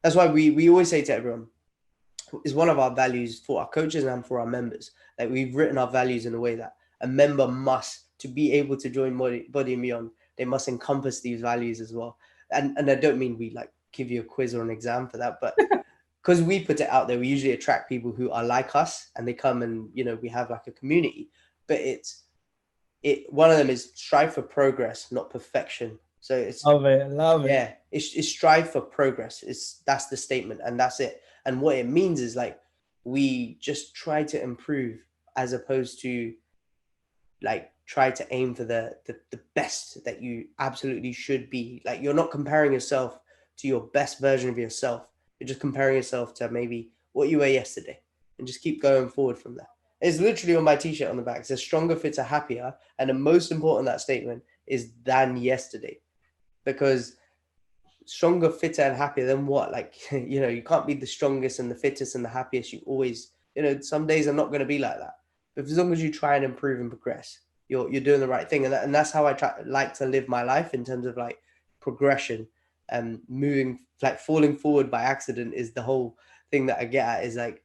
That's why we always say to everyone, is one of our values for our coaches and for our members. Like we've written our values in a way that a member must, to be able to join Body and Beyond, they must encompass these values as well. And I don't mean we like give you a quiz or an exam for that, but because we put it out there, we usually attract people who are like us and they come and, you know, we have like a community, but one of them is strive for progress, not perfection. So it's, love it. yeah, it's strive for progress. That's the statement and that's it. And what it means is like, we just try to improve as opposed to like try to aim for the best that you absolutely should be. Like you're not comparing yourself to your best version of yourself. You're just comparing yourself to maybe what you were yesterday and just keep going forward from there. It's literally on my t-shirt on the back. It says stronger, fitter, happier. And the most important that statement is than yesterday, because stronger, fitter, and happier than what? Like, you know, you can't be the strongest and the fittest and the happiest. You always, you know, some days are not going to be like that. But as long as you try and improve and progress, you're doing the right thing. And that's how I like to live my life in terms of like progression and moving, like falling forward by accident is the whole thing that I get at, is like,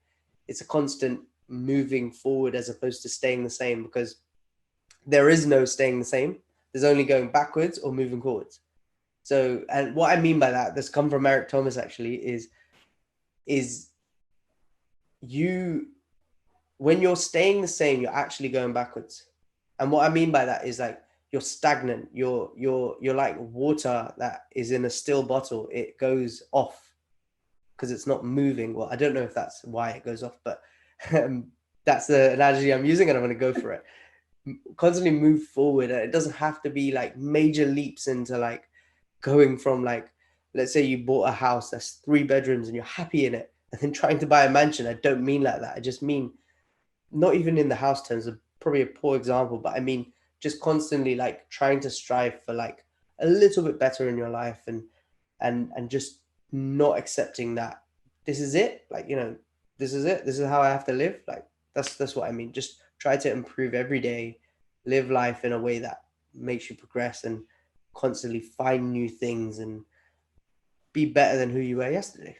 it's a constant moving forward as opposed to staying the same, because there is no staying the same. There's only going backwards or moving forwards. So, and what I mean by that, this come from Eric Thomas actually, is you, when you're staying the same, you're actually going backwards. And what I mean by that is like, you're stagnant. You're like water that is in a still bottle. It goes off because it's not moving. Well, I don't know if that's why it goes off, but that's the analogy I'm using and I'm going to go for it. Constantly move forward. And it doesn't have to be like major leaps into like going from like, let's say you bought a house that's 3 bedrooms and you're happy in it, and then trying to buy a mansion. I don't mean like that. I just mean, not even in the house terms, probably a poor example, but I mean just constantly like trying to strive for like a little bit better in your life, and just not accepting that this is it, like, you know, this is it, this is how I have to live. Like that's what I mean. Just try to improve every day, live life in a way that makes you progress and constantly find new things and be better than who you were yesterday.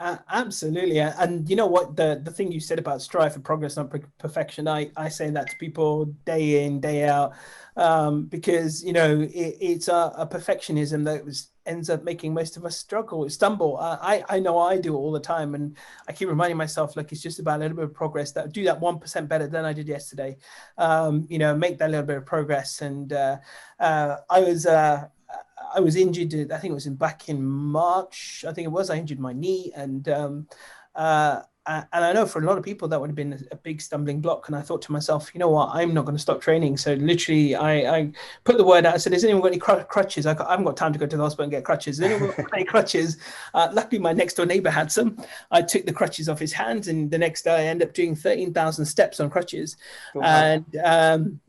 Absolutely. And you know what, the thing you said about strive for progress, not perfection, I say that to people day in, day out, because, you know, it's a perfectionism that ends up making most of us stumble. I know I do it all the time, and I keep reminding myself, like, it's just about a little bit of progress, that do that 1% better than I did yesterday, you know, make that little bit of progress. And I was injured. I think it was back in March. I think it was. I injured my knee, and I know for a lot of people that would have been a big stumbling block. And I thought to myself, you know what? I'm not going to stop training. So literally, I put the word out. I said, "Has anyone got any crutches? I haven't got time to go to the hospital and get crutches. Has anyone got any crutches?" Luckily, my next door neighbor had some. I took the crutches off his hands, and the next day I ended up doing 13,000 steps on crutches. Wow. And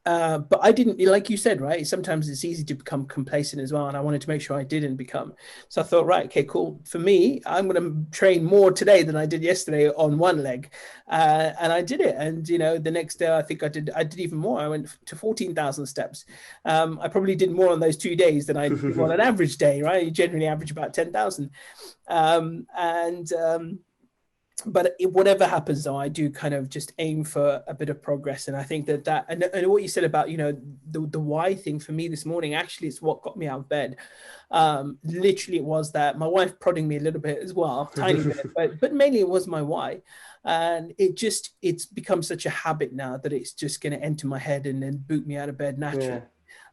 but I didn't, like you said, right? Sometimes it's easy to become complacent as well. And I wanted to make sure I didn't become. So I thought, right, okay, cool. For me, I'm going to train more today than I did yesterday on one leg. And I did it. And, you know, the next day, I think I did even more. I went to 14,000 steps. I probably did more on those 2 days than I did on an average day, right? You generally average about 10,000. But whatever happens, though, I do kind of just aim for a bit of progress. And I think that and what you said about, you know, the why thing for me this morning, actually, it's what got me out of bed. Literally, it was that my wife prodding me a little bit as well, tiny bit, but mainly it was my why. And it's become such a habit now that it's just going to enter my head and then boot me out of bed naturally.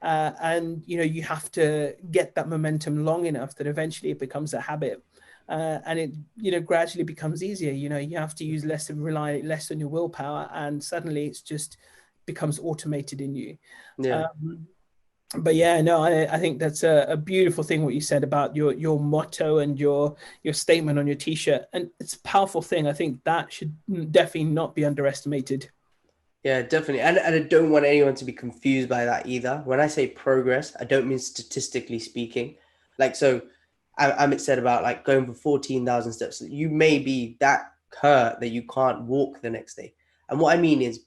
Yeah. And, you know, you have to get that momentum long enough that eventually it becomes a habit. And it, you know, gradually becomes easier. You know, you have to use less and rely less on your willpower, and suddenly it's just becomes automated in you. Yeah. But yeah, no, I think that's a beautiful thing what you said about your motto and your statement on your t-shirt, and it's a powerful thing. I think that should definitely not be underestimated. Yeah, definitely. And I don't want anyone to be confused by that either. When I say progress, I don't mean statistically speaking. Like, so Amit said about like going for 14,000 steps. You may be that hurt that you can't walk the next day. And what I mean is,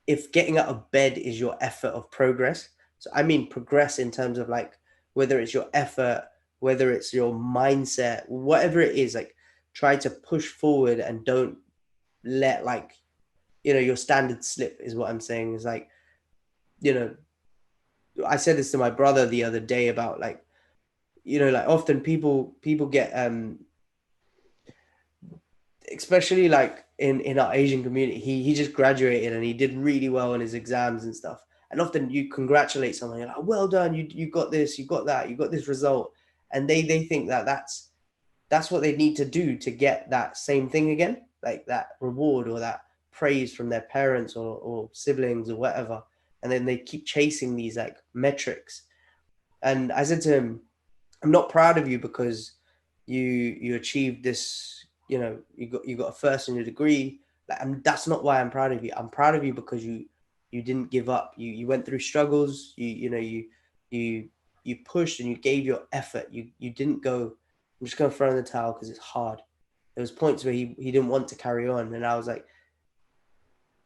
if getting out of bed is your effort of progress, so I mean progress in terms of like whether it's your effort, whether it's your mindset, whatever it is, like try to push forward and don't let like, you know, your standard slip is what I'm saying. Is like, you know, I said this to my brother the other day about like, you know, like often people get especially like in our Asian community, he just graduated and he did really well in his exams and stuff. And often you congratulate someone, you're like, well done, you got this, you got that, you got this result. And they think that that's what they need to do to get that same thing again, like that reward or that praise from their parents or siblings or whatever. And then they keep chasing these like metrics. And I said to him, I'm not proud of you because you achieved this, you know, you got a first in your degree. Like, that's not why I'm proud of you. I'm proud of you because you didn't give up. You went through struggles. You pushed and you gave your effort. You didn't go, I'm just gonna throw in the towel because it's hard. There was points where he didn't want to carry on, and I was like,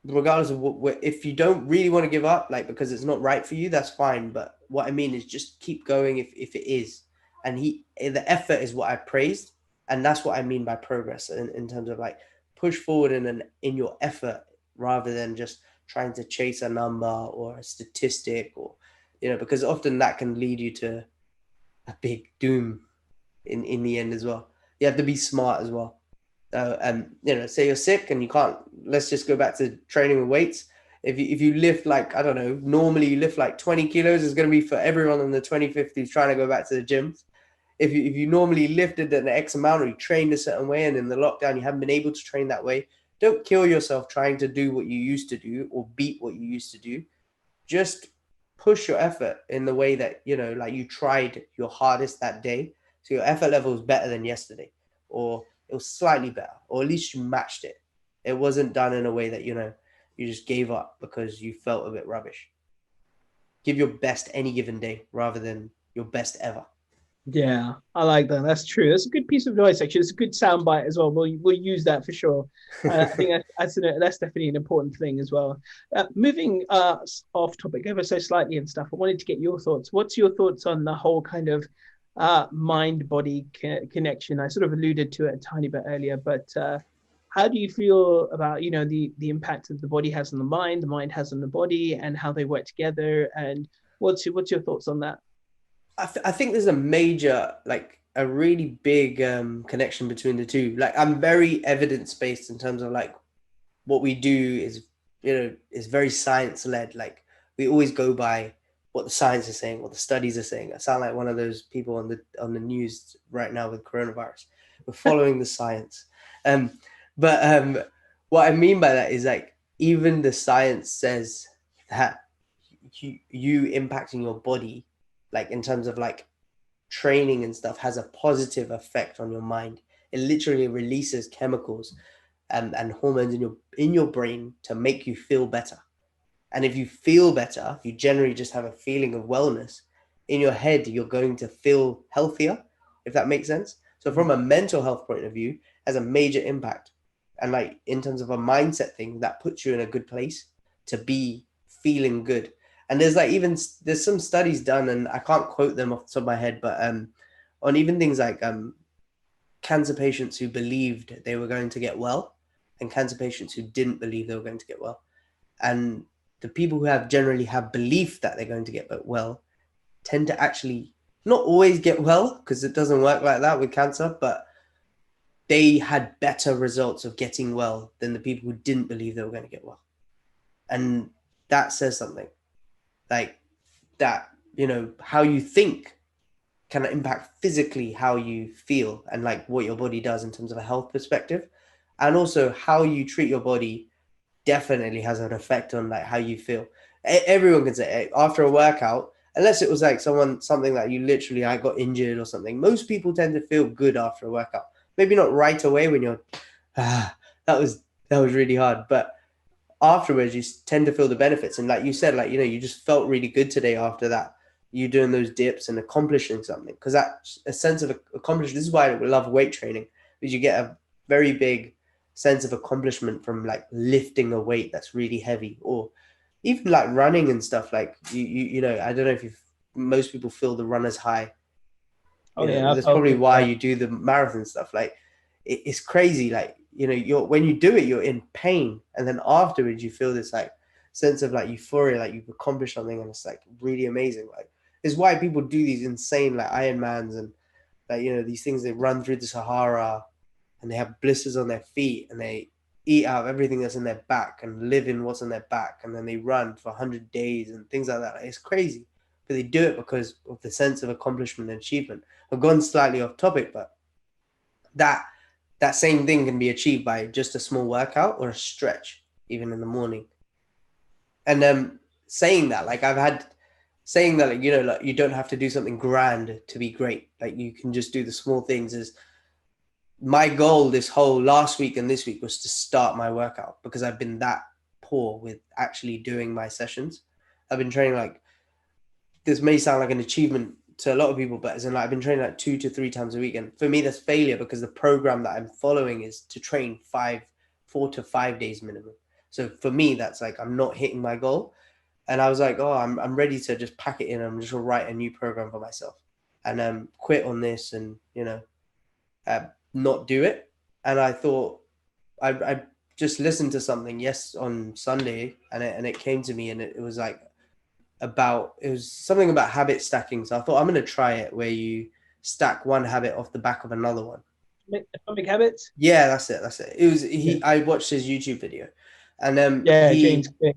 regardless of what, if you don't really want to give up, like because it's not right for you, that's fine. But what I mean is just keep going if it is. And the effort is what I praised, and that's what I mean by progress in terms of like push forward in your effort rather than just trying to chase a number or a statistic, or you know, because often that can lead you to a big doom in the end as well. You have to be smart as well. You know, say you're sick and you can't, let's just go back to training with weights. If you lift like, I don't know, normally you lift like 20 kilos, it's going to be for everyone in the 2050s trying to go back to the gyms. If you normally lifted an X amount or you trained a certain way and in the lockdown you haven't been able to train that way, don't kill yourself trying to do what you used to do or beat what you used to do. Just push your effort in the way that, you know, like you tried your hardest that day. So your effort level is better than yesterday, or it was slightly better, or at least you matched it. It wasn't done in a way that, you know, you just gave up because you felt a bit rubbish. Give your best any given day rather than your best ever. Yeah, I like that. That's true. That's a good piece of advice, actually. It's a good soundbite as well. We'll use that for sure. I think that's definitely an important thing as well. Moving off topic ever so slightly and stuff, I wanted to get your thoughts. What's your thoughts on the whole kind of mind body connection? I sort of alluded to it a tiny bit earlier, but how do you feel about, you know, the impact that the body has on the mind has on the body, and how they work together? And what's your thoughts on that? I think there's a major, like a really big connection between the two. Like I'm very evidence based in terms of like what we do is, you know, is very science led. Like we always go by what the science is saying, what the studies are saying. I sound like one of those people on the news right now with coronavirus. We're following the science. Um, but what I mean by that is like even the science says that you impacting your body, like in terms of like training and stuff, has a positive effect on your mind. It literally releases chemicals and hormones in your brain to make you feel better. And if you feel better, you generally just have a feeling of wellness. In your head, you're going to feel healthier, if that makes sense. So from a mental health point of view, has a major impact. And like in terms of a mindset thing, that puts you in a good place to be feeling good. And there's like there's some studies done, and I can't quote them off the top of my head, but on even things like cancer patients who believed they were going to get well, and cancer patients who didn't believe they were going to get well. And the people who generally have belief that they're going to get well tend to actually not always get well, because it doesn't work like that with cancer, but they had better results of getting well than the people who didn't believe they were going to get well. And that says something, like that, you know, how you think can impact physically how you feel and like what your body does in terms of a health perspective. And also how you treat your body definitely has an effect on like how you feel. Everyone can say after a workout, unless it was like something that you literally, I got injured or something, most people tend to feel good after a workout. Maybe not right away when you're that was really hard, but afterwards you tend to feel the benefits. And like you said, like, you know, you just felt really good today after that, you doing those dips and accomplishing something, because that's a sense of accomplishment. This is why I love weight training, because you get a very big sense of accomplishment from like lifting a weight that's really heavy, or even like running and stuff. Like you know, I don't know if you've most people feel the runner's high. Oh, That's probably why you do the marathon stuff. Like it's crazy. Like, when you do it, you're in pain. And then afterwards you feel this like sense of like euphoria, like you've accomplished something, and it's like really amazing. Like it's why people do these insane like Ironmans and like, these things. They run through the Sahara and they have blisters on their feet and they eat out of everything that's in their back and live in what's in their back. And then they run for 100 days and things like that. Like, it's crazy. But they do it because of the sense of accomplishment and achievement. I've gone slightly off topic, but that same thing can be achieved by just a small workout or a stretch, even in the morning. And saying that, like like, like you don't have to do something grand to be great. Like you can just do the small things. Is my goal this whole last week and this week was to start my workout, because I've been that poor with actually doing my sessions. I've been training like, this may sound like an achievement to a lot of people, but as in like I've been training like 2 to 3 times a week. And for me, that's failure, because the program that I'm following is to train 4 to 5 days minimum. So for me, that's like, I'm not hitting my goal. And I was like, oh, I'm ready to just pack it in. I'm just gonna write a new program for myself and quit on this and, not do it. And I thought I just listened to something on Sunday, and it came to me, and it was like, it was something about habit stacking. So I thought I'm going to try it, where you stack one habit off the back of another one. Atomic Habits? Yeah, that's it. It was I watched his YouTube video, and James Clear.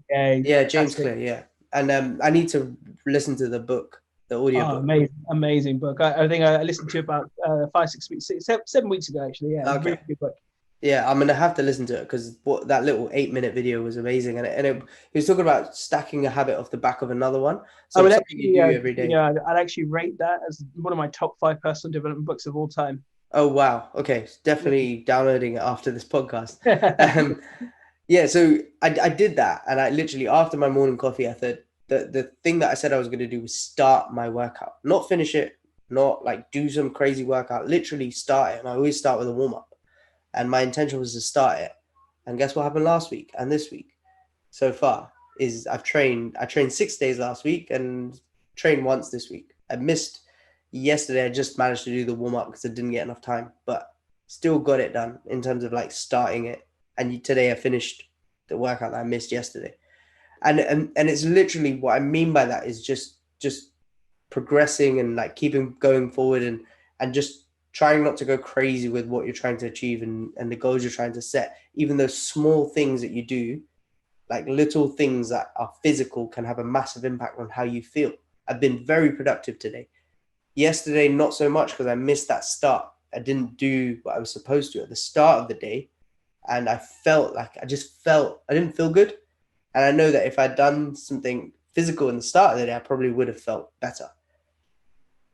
James Clear, yeah. And I need to listen to the book, the audio book. Amazing book. I think I listened to it about 5, 6 weeks, 7 weeks ago, actually. Yeah, okay. Really good book. Yeah, I'm gonna have to listen to it, because that little 8-minute video was amazing, and he was talking about stacking a habit off the back of another one. So it's something you do every day. Yeah, I'd actually rate that as one of my top 5 personal development books of all time. Oh wow! Okay, definitely downloading it after this podcast. Yeah, so I did that, and I literally, after my morning coffee, I thought the thing that I said I was going to do was start my workout, not finish it, not like do some crazy workout. Literally start it, and I always start with a warm up. And my intention was to start it. And guess what happened last week and this week? So far is I trained 6 days last week and trained once this week. I missed yesterday. I just managed to do the warm up because I didn't get enough time, but still got it done in terms of like starting it. And today I finished the workout that I missed yesterday. And it's literally, what I mean by that is just progressing and like keeping going forward and just trying not to go crazy with what you're trying to achieve and the goals you're trying to set. Even those small things that you do, like little things that are physical, can have a massive impact on how you feel. I've been very productive today. Yesterday, not so much, because I missed that start. I didn't do what I was supposed to at the start of the day. And I felt like I didn't feel good. And I know that if I'd done something physical in the start of the day, I probably would have felt better.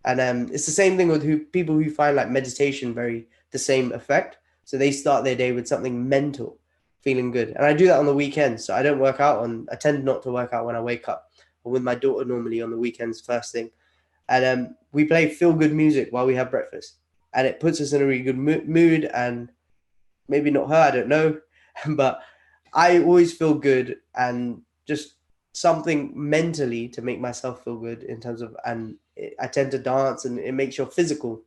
And it's the same thing with people who find like meditation the same effect. So they start their day with something mental, feeling good. And I do that on the weekends. So I don't work out I tend not to work out when I wake up. I'm with my daughter normally on the weekends first thing. And we play feel good music while we have breakfast. And it puts us in a really good mood. And maybe not her, I don't know. But I always feel good, and just something mentally to make myself feel good in terms of, and I tend to dance, and it makes your physical,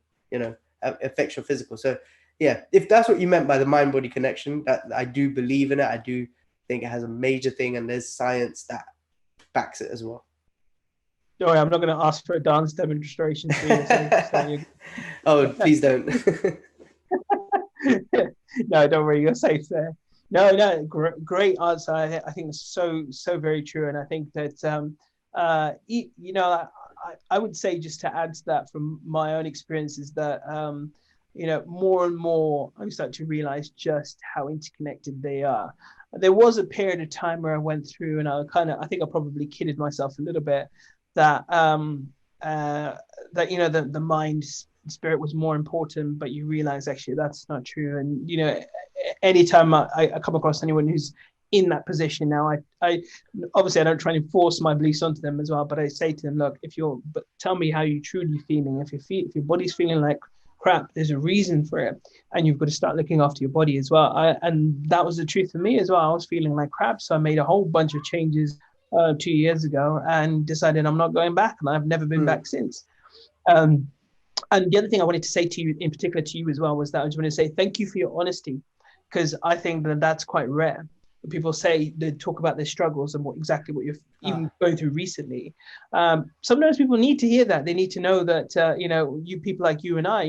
affects your physical. So yeah, if that's what you meant by the mind-body connection, that I do believe in it. I do think it has a major thing, and there's science that backs it as well. Don't worry, I'm not going to ask for a dance demonstration for you. Oh, please don't. No, don't worry, you're safe there. No, great answer. I think it's so very true, and I think that I would say, just to add to that from my own experiences, that more and more I'm starting to realize just how interconnected they are. There was a period of time where I went through, and I think I probably kidded myself a little bit, that the mind spirit was more important, but you realize actually that's not true. And anytime I come across anyone who's in that position now, I obviously I don't try and force my beliefs onto them as well, but I say to them, look, but tell me how you're truly feeling. If your body's feeling like crap, there's a reason for it, and you've got to start looking after your body as well. And that was the truth for me as well. I was feeling like crap, so I made a whole bunch of changes 2 years ago and decided I'm not going back, and I've never been Mm. back since. Um, and the other thing I wanted to say to you, in particular to you as well, was that I just want to say thank you for your honesty, because I think that that's quite rare. People say they talk about their struggles and exactly what you're even going through recently. Sometimes people need to hear that. They need to know that you people like you and I,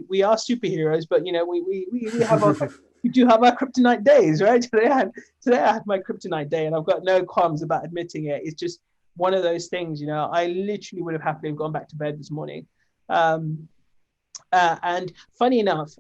we are superheroes, but we have our we do have our kryptonite days, right? Today I had my kryptonite day, and I've got no qualms about admitting it. It's just one of those things. I literally would have happily gone back to bed this morning. Um, and funny enough,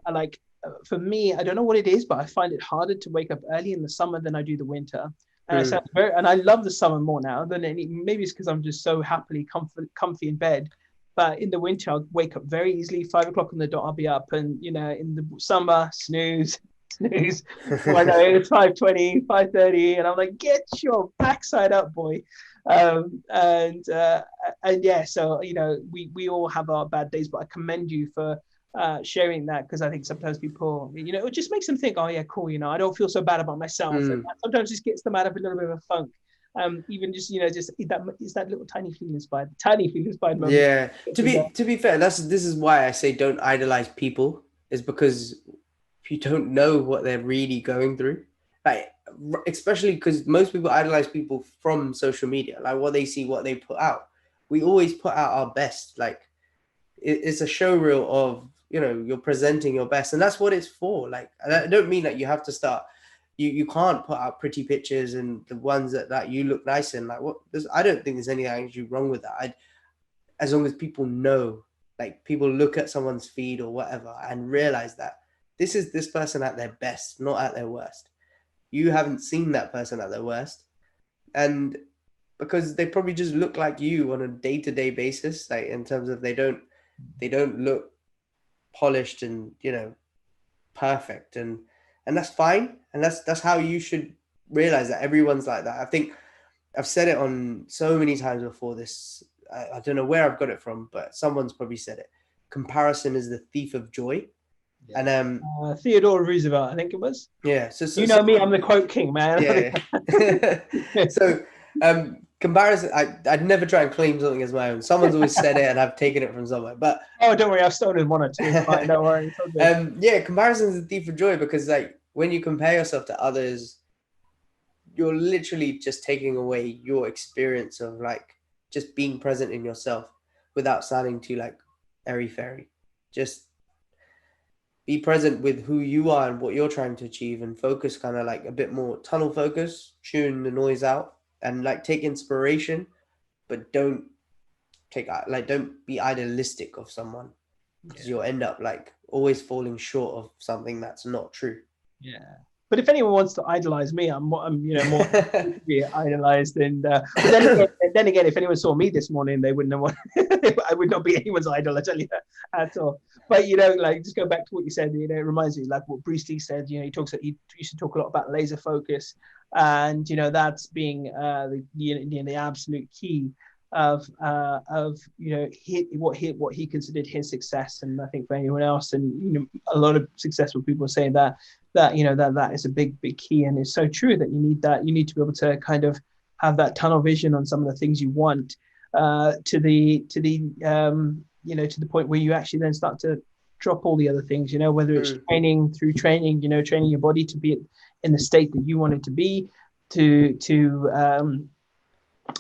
for me, I don't know what it is, but I find it harder to wake up early in the summer than I do the winter. And I love the summer more now than maybe it's because I'm just so happily comfy in bed. But in the winter, I'll wake up very easily. 5 o'clock on the dot, I'll be up. And, in the summer, snooze, snooze. Well, no, it's 5:20, 5:30. And I'm like, get your backside up, boy. And yeah, so we all have our bad days, but I commend you for sharing that, because I think sometimes people, it just makes them think, oh yeah, cool, I don't feel so bad about myself, and that sometimes just gets them out of a little bit of a funk. Even just just that little tiny feeling inspired moment. Yeah. To be fair, this is why I say don't idolize people, is because you don't know what they're really going through. Like, especially because most people idolize people from social media, like what they see, what they put out. We always put out our best. Like, it's a show reel of, you're presenting your best, and that's what it's for. Like, I don't mean that you have to start. You can't put out pretty pictures and the ones that you look nice in. Like, I don't think there's anything actually wrong with that. As long as people know, like, people look at someone's feed or whatever and realize that this is this person at their best, not at their worst. You haven't seen that person at their worst, and because they probably just look like you on a day-to-day basis, like, in terms of they don't look polished and perfect, and that's fine, and that's how you should realize that everyone's like that. I think I've said it on so many times before. This, I don't know where I've got it from, but someone's probably said it. Comparison is the thief of joy. Yeah. And Theodore Roosevelt, I think it was. yeah, so me, I'm the quote king, man. Yeah. So comparison, I'd never try and claim something as my own. Someone's always said it, and I've taken it from somewhere. But oh, don't worry, I've stolen one or two. Fine, don't worry. Yeah, comparison is the thief of joy, because, like, when you compare yourself to others, you're literally just taking away your experience of, like, just being present in yourself, without sounding too, like, airy fairy. Just be present with who you are and what you're trying to achieve, and focus kind of like a bit more tunnel focus, tune the noise out, and, like, take inspiration, but don't be idealistic of someone, because you'll end up, like, always falling short of something that's not true. Yeah. But if anyone wants to idolize me, I'm more to be idolized. And then again, if anyone saw me this morning, they wouldn't know what I would not be anyone's idol. I tell you that at all. But like, just go back to what you said. It reminds me, like, what Bruce Lee said. He used to talk a lot about laser focus, and that's being the absolute key of what he considered his success. And I think for anyone else, and a lot of successful people say that is a big key, and it's so true that you need to be able to kind of have that tunnel vision on some of the things you want, to the point where you actually then start to drop all the other things, whether it's training your body to be in the state that you want it to be, to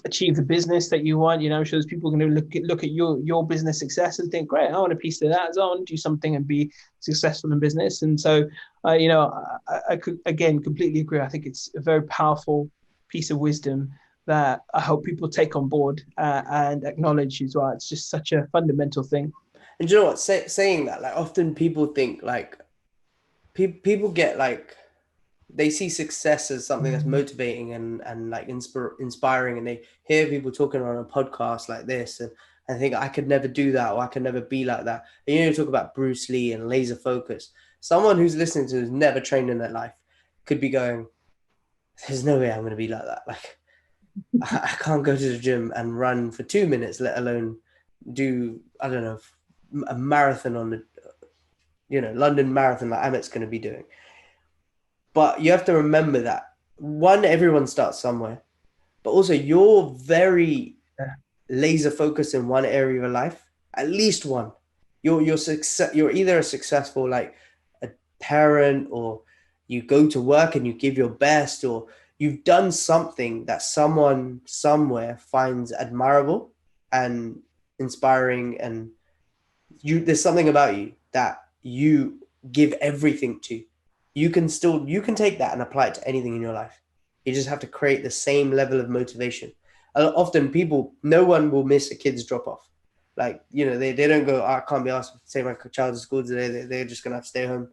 achieve the business that you want. I'm sure there's people going to look at your business success and think, great, I want a piece of that. So I want to do something and be successful in business. And so, I could, again, completely agree. I think it's a very powerful piece of wisdom that I hope people take on board, and acknowledge as well. It's just such a fundamental thing. And you know what? Saying that, like, often people think, like, people get, like, they see success as something that's motivating and like inspiring, and they hear people talking on a podcast like this, and I think, I could never do that, or I could never be like that. And you talk about Bruce Lee and laser focus. Someone who's listening to, who's never trained in their life, could be going, there's no way I'm going to be like that. Like, I can't go to the gym and run for 2 minutes, let alone do, I don't know, a marathon on the London Marathon like Amit's going to be doing. But you have to remember that, one, everyone starts somewhere. but also you're very Yeah. laser focused in one area of your life, at least one. You're success. You're either a successful like a parent, or you go to work and you give your best, or you've done something that someone somewhere finds admirable and inspiring, and there's something about you that you give everything to. You can take that and apply it to anything in your life. You just have to create the same level of motivation. Often people, no one will miss a kid's drop off. Like, they don't go, "Oh, I can't be asked to take my child to school today. They're just gonna have to stay home.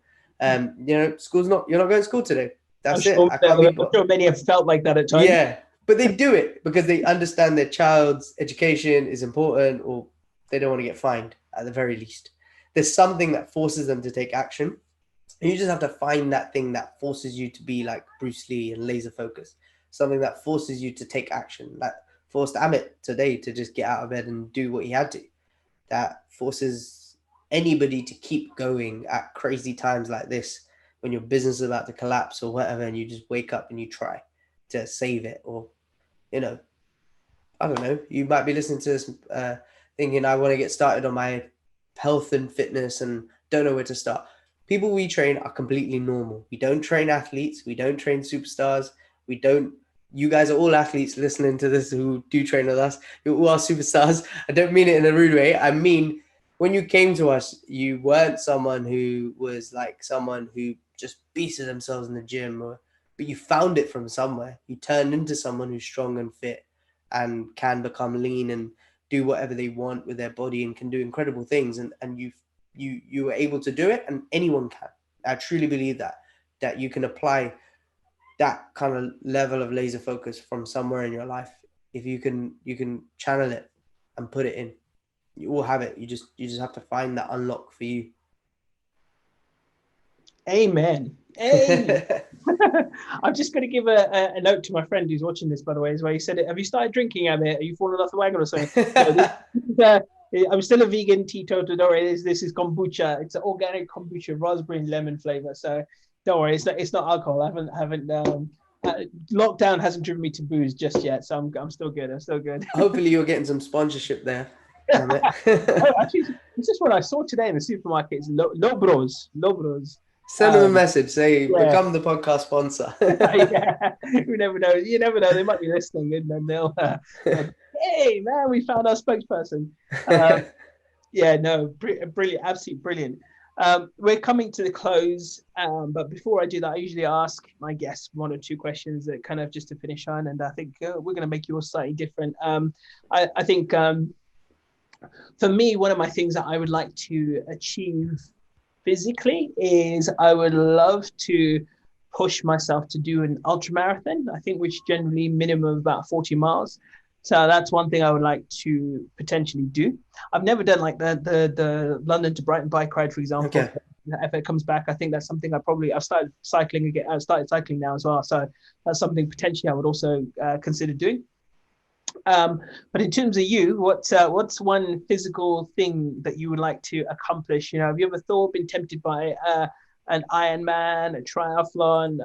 School's not, you're not going to school today. I'm That's it. sure, I can't be. I'm sure many have felt like that at times. Yeah, but they do it because they understand their child's education is important, or they don't want to get fined at the very least. There's something that forces them to take action. And you just have to find that thing that forces you to be like Bruce Lee and laser focused. Something that forces you to take action. That forced Amit today to just get out of bed and do what he had to. That forces anybody to keep going at crazy times like this, when your business is about to collapse or whatever, and you just wake up and you try to save it. Or, you know, I don't know, you might be listening to this thinking, I want to get started on my health and fitness and don't know where to start. People we train are completely normal. We don't train athletes. We don't train superstars. We don't, you guys are all athletes listening to this who do train with us. You all are superstars. I don't mean it in a rude way. I mean, when you came to us, you weren't someone who was like someone who just beasted themselves in the gym, but you found it from somewhere. You turned into someone who's strong and fit and can become lean and do whatever they want with their body and can do incredible things. And you were able to do it, and anyone can. I truly believe that you can apply that kind of level of laser focus from somewhere in your life. If you can channel it and put it in, you will have it. You just have to find that unlock for you. Amen. Amen. I'm just going to give a note to my friend who's watching this, by the way, as well. He said, "Have you started drinking, Amit? Are you falling off the wagon or something?" I'm still a vegan teetotaler. This is kombucha. It's an organic kombucha, raspberry and lemon flavor. So don't worry, it's not alcohol. I haven't lockdown hasn't driven me to booze just yet. So I'm still good. I'm still good. Hopefully you're getting some sponsorship there, Amit. Actually, this is what I saw today in the supermarket. It's Lobros. Send them a message. Say, yeah. become the podcast sponsor. Yeah, you never know. You never know. They might be listening, and then they'll, hey man, we found our spokesperson. Yeah, no, brilliant, absolutely brilliant. We're coming to the close, but before I do that, I usually ask my guests one or two questions that kind of just to finish on, and I think we're going to make yours slightly different. I think for me, one of my things that I would like to achieve physically is I would love to push myself to do an ultra marathon, I think, which generally minimum about 40 miles. So that's one thing I would like to potentially do. I've never done like the London to Brighton bike ride, for example. Okay. If it comes back, I think that's something I've started cycling again. I started cycling now as well. So that's something potentially I would also consider doing. But in terms of you, what's one physical thing that you would like to accomplish? Have you ever been tempted by an Ironman, a triathlon,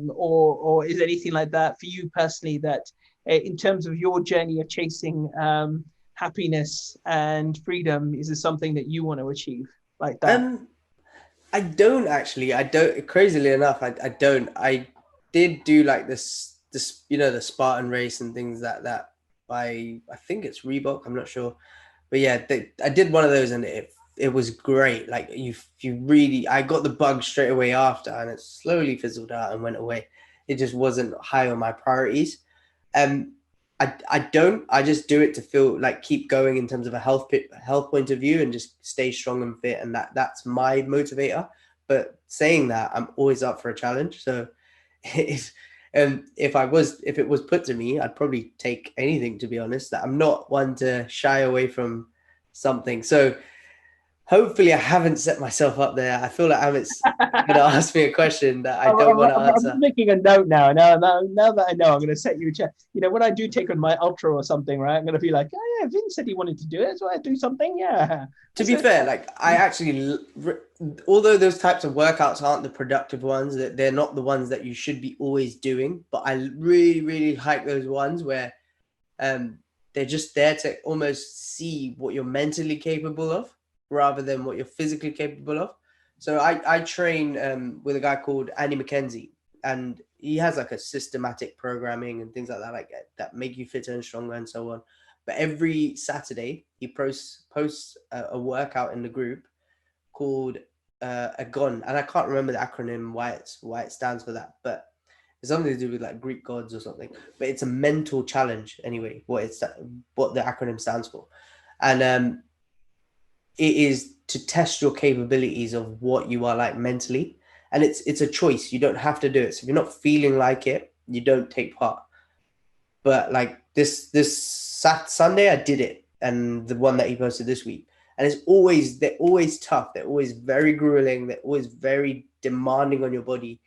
or is anything like that for you personally that in terms of your journey of chasing happiness and freedom, is there something that you want to achieve like that? I don't actually. I don't. Crazily enough, I don't. I did do like this, the Spartan race and things that by, I think it's Reebok. I'm not sure, but yeah, I did one of those and it was great. Like you really, I got the bug straight away after, and it slowly fizzled out and went away. It just wasn't high on my priorities. I just do it to feel like keep going in terms of a health point of view and just stay strong and fit. And that's my motivator. But saying that, I'm always up for a challenge. So if it was put to me, I'd probably take anything, to be honest. That I'm not one to shy away from something. So Hopefully, I haven't set myself up there. I feel like Amit's gonna ask me a question that I don't want to I'm answer. making a note now. Now that I know, I'm going to set you a check. You know, when I do take on my ultra or something, right? I'm going to be like, oh yeah, Vin said he wanted to do it, so I do something. Yeah. To be fair, like I actually, although those types of workouts aren't the productive ones, that they're not the ones that you should be always doing. But I really, really like those ones where um, they're just there to almost see what you're mentally capable of rather than what you're physically capable of. So I train with a guy called Andy McKenzie, and he has like a systematic programming and things like that, like that make you fitter and stronger and so on. But every Saturday he posts a workout in the group called a gon, and I can't remember the acronym why it stands for that, but it's something to do with like Greek gods or something. But it's a mental challenge anyway. What the acronym stands for, and it is to test your capabilities of what you are like mentally, and it's a choice. You don't have to do it. So if you're not feeling like it, you don't take part. But like this Sunday, I did it, and the one that he posted this week, and they're always tough. They're always very grueling. They're always very demanding on your body,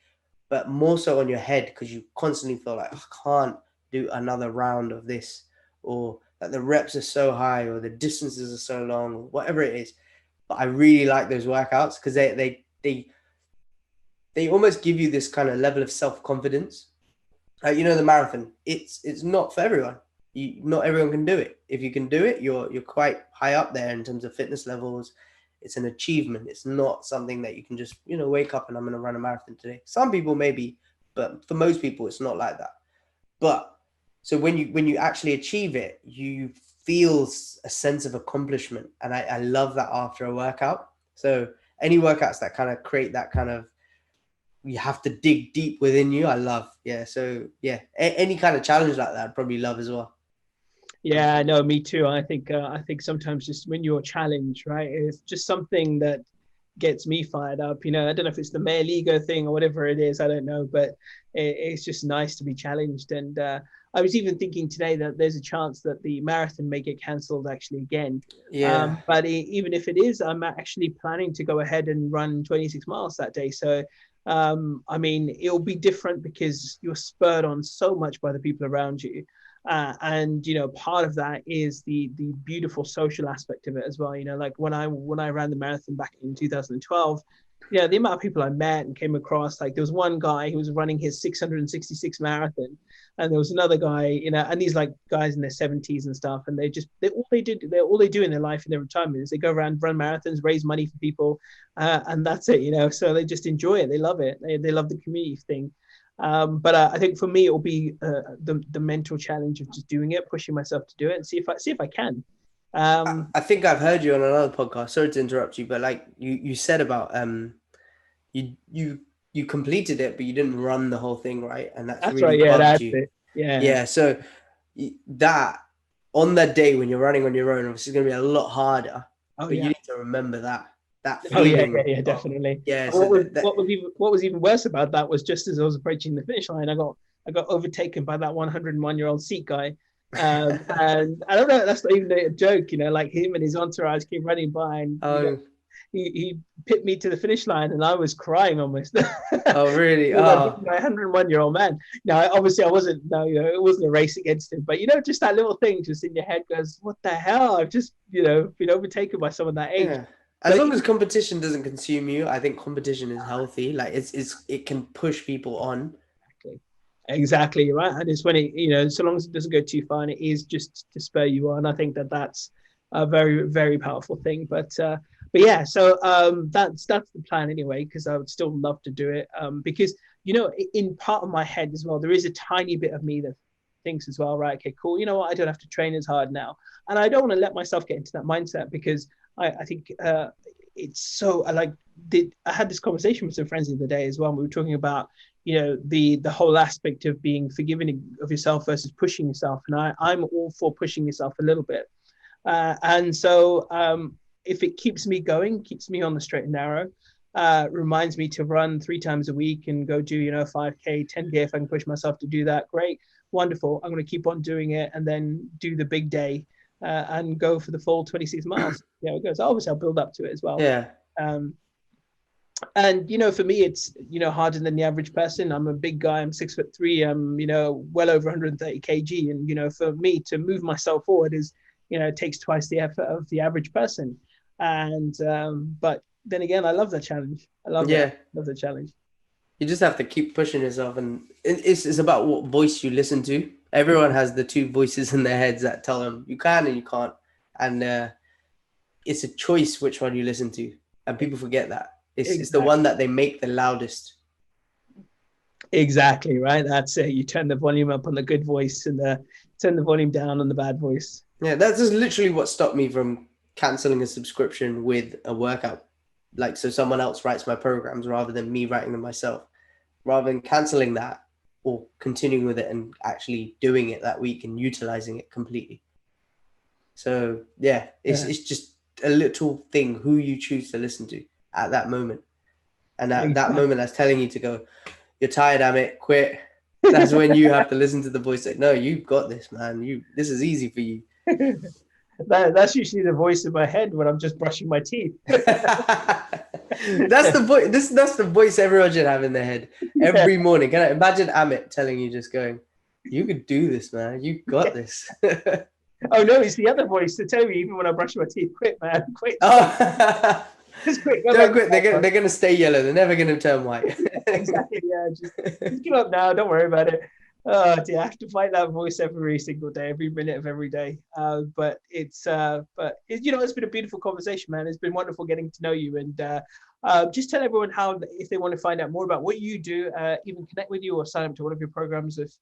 but more so on your head because you constantly feel like I can't do another round of this, or that the reps are so high, or the distances are so long, or whatever it is. But I really like those workouts because they almost give you this kind of level of self-confidence. You know, the marathon, it's not for everyone. Not everyone can do it. If you can do it, you're quite high up there in terms of fitness levels. It's an achievement. It's not something that you can just, wake up and I'm going to run a marathon today. Some people maybe, but for most people, it's not like that. But so when you actually achieve it, you feel a sense of accomplishment. And I love that after a workout. So any workouts that kind of create that kind of, you have to dig deep within you, I love. Yeah. So yeah, any kind of challenge like that, I'd probably love as well. Yeah, no, me too. I think sometimes just when you're challenged, right, it's just something that gets me fired up. You know, I don't know if it's the male ego thing or whatever it is. I don't know, but it's just nice to be challenged. And I was even thinking today that there's a chance that the marathon may get cancelled actually again. Yeah. But even if it is, I'm actually planning to go ahead and run 26 miles that day. So I mean, it'll be different because you're spurred on so much by the people around you. And part of that is the beautiful social aspect of it as well. Like when I ran the marathon back in 2012, the amount of people I met and came across, like there was one guy who was running his 666 marathon, and there was another guy, and these like guys in their 70s and stuff, and all they do in their life in their retirement is they go around, run marathons, raise money for people, and that's it. So they just enjoy it, they love it, they love the community thing. But I think for me, it will be the mental challenge of just doing it, pushing myself to do it, and see if I can. I think I've heard you on another podcast. Sorry to interrupt you, but like you said about you completed it, but you didn't run the whole thing, right? And that's That's really right. Yeah, bugged that's you. it. Yeah. Yeah. So that on that day when you're running on your own, obviously it's going to be a lot harder. Oh But you yeah. need to remember that Oh yeah, yeah, feeling. yeah, Of, definitely. yeah. And So what was even worse about that was just as I was approaching the finish line, I got overtaken by that 101-year-old Sikh guy. And I don't know, that's not even a joke, like him and his entourage came running by, and oh, he pipped me to the finish line, and I was crying almost. oh, really? My Oh, 101-year-old man. Now, obviously, I wasn't. No, it wasn't a race against him. But just that little thing just in your head goes, "What the hell? I've just been overtaken by someone that age." yeah. As But long as competition doesn't consume you, I think competition is healthy. Like it can push people on. exactly right, and it's when so long as it doesn't go too far, and it is just to spur you on. I think that's a very, very powerful thing. But yeah, so that's the plan anyway, because I would still love to do it, because in part of my head as well, there is a tiny bit of me that thinks as well, right? Okay, cool. You know what? I don't have to train as hard now, and I don't want to let myself get into that mindset, because I think it's so I had this conversation with some friends the other day as well. And we were talking about the whole aspect of being forgiving of yourself versus pushing yourself, and I'm all for pushing yourself a little bit, and so if it keeps me going, keeps me on the straight and narrow, reminds me to run 3 times a week and go do 5K, 10K if I can push myself to do that, great, wonderful, I'm going to keep on doing it, and then do the big day and go for the full 26 miles. Yeah, it goes. Obviously, I'll build up to it as well. Yeah. And for me, it's harder than the average person. I'm a big guy. I'm 6'3". I'm well over 130 kg, and for me to move myself forward is it takes twice the effort of the average person. And but then again, I love that challenge. I love it. I love the challenge. You just have to keep pushing yourself, and it's about what voice you listen to. Everyone has the two voices in their heads that tell them you can and you can't, and it's a choice which one you listen to, and people forget that. It's the one that they make the loudest. Exactly, right. That's it. You turn the volume up on the good voice and turn the volume down on the bad voice. Yeah, that's just literally what stopped me from canceling a subscription with a workout. Like, so someone else writes my programs rather than me writing them myself. Rather than canceling that or continuing with it and actually doing it that week and utilizing it completely. So yeah, it's just a little thing who you choose to listen to at that moment. And at that moment that's telling you to go, you're tired, Amit, quit. That's when you have to listen to the voice say, no, you've got this, man. This is easy for you. That's usually the voice in my head when I'm just brushing my teeth. That's the voice. That's the voice everyone should have in their head every morning. Can I imagine Amit telling you, just going, "You could do this, man. You got this." Oh no, it's the other voice to tell me even when I brush my teeth, quit, man, quit. Oh. Just quit. Don't quit. They're gonna stay yellow. They're never gonna turn white. Exactly. Yeah. Just give up now. Don't worry about it. Oh dear, I have to fight that voice every single day, every minute of every day. But it's been a beautiful conversation, man. It's been wonderful getting to know you, and just tell everyone how, if they want to find out more about what you do, even connect with you or sign up to one of your programs, if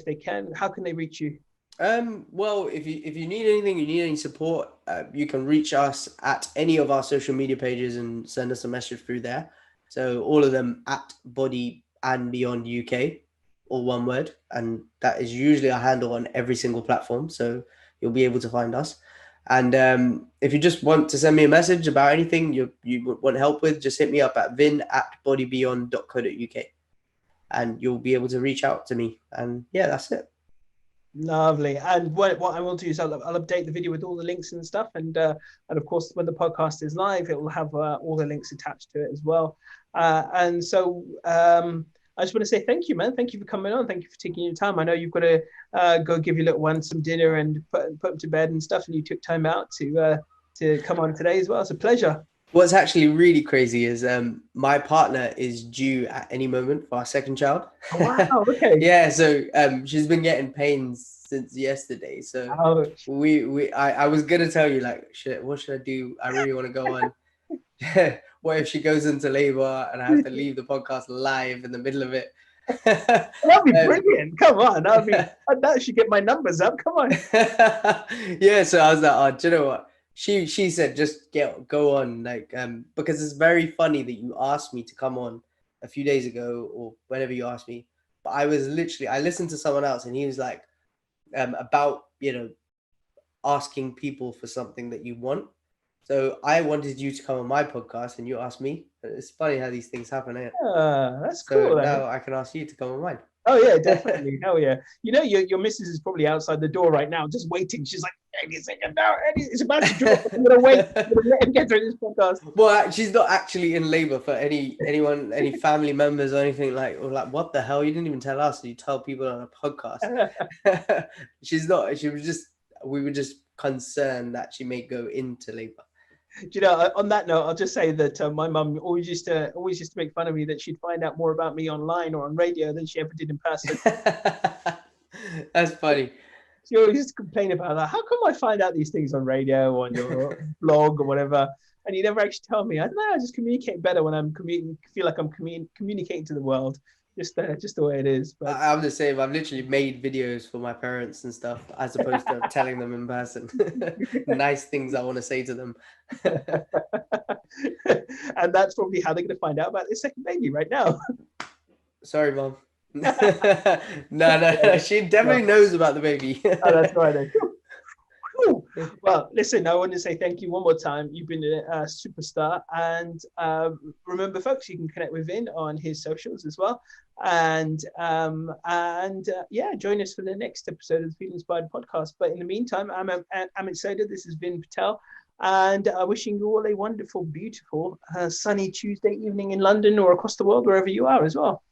they can. How can they reach you? Well, if you need anything, you need any support, you can reach us at any of our social media pages and send us a message through there. So all of them at Body+beyond UK. Or one word, and that is usually our handle on every single platform, so you'll be able to find us. And if you just want to send me a message about anything you want help with, just hit me up at vin@bodybeyond.co.uk, and you'll be able to reach out to me. And yeah, that's it. Lovely. And what I will do is I'll update the video with all the links and stuff, and of course when the podcast is live, it will have all the links attached to it as well. And so I just want to say thank you, man. Thank you for coming on. Thank you for taking your time. I know you've got to go give your little one some dinner and put them to bed and stuff, and you took time out to come on today as well. It's a pleasure. What's actually really crazy is my partner is due at any moment for our second child. Oh, wow, okay. Yeah, so she's been getting pains since yesterday. So I was gonna tell you, like, what should I do? I really want to go on. What if she goes into labor and I have to leave the podcast live in the middle of it? That'd be brilliant. Come on, that should get my numbers up. Come on. Yeah, so I was like, oh, do you know what? She said just go on, like, because it's very funny that you asked me to come on a few days ago or whenever you asked me. But I listened to someone else and he was like, about asking people for something that you want. So I wanted you to come on my podcast and you asked me. It's funny how these things happen, isn't it? That's cool. So now I can ask you to come on mine. Oh yeah, definitely. Hell yeah. Your missus is probably outside the door right now, just waiting. She's like, Eddie, no, Eddie, it's about to drop. I'm gonna wait. I'm gonna let him get through this podcast. Well, she's not actually in labor for anyone, any family members or anything like what the hell? You didn't even tell us. You tell people on a podcast. She's not. We were just concerned that she may go into labor. Do you know, on that note, I'll just say that my mum always used to make fun of me that she'd find out more about me online or on radio than she ever did in person. That's funny. She always used to complain about that. How come I find out these things on radio or on your blog or whatever, and you never actually tell me? I don't know. I just communicate better when I'm feel like I'm communicating to the world. Just the way it is. But I'm the same. I've literally made videos for my parents and stuff as opposed to telling them in person. Nice things I want to say to them. And that's probably how they're going to find out about their second baby right now. Sorry, Mom. No. She definitely knows about the baby. Oh, that's right. Well, listen, I want to say thank you one more time. You've been a superstar. And remember, folks, you can connect with Vin on his socials as well. And yeah, join us for the next episode of the Feel Inspired podcast. But in the meantime, I'm Amit Sodha. This is Vin Patel. And wishing you all a wonderful, beautiful, sunny Tuesday evening in London or across the world, wherever you are as well.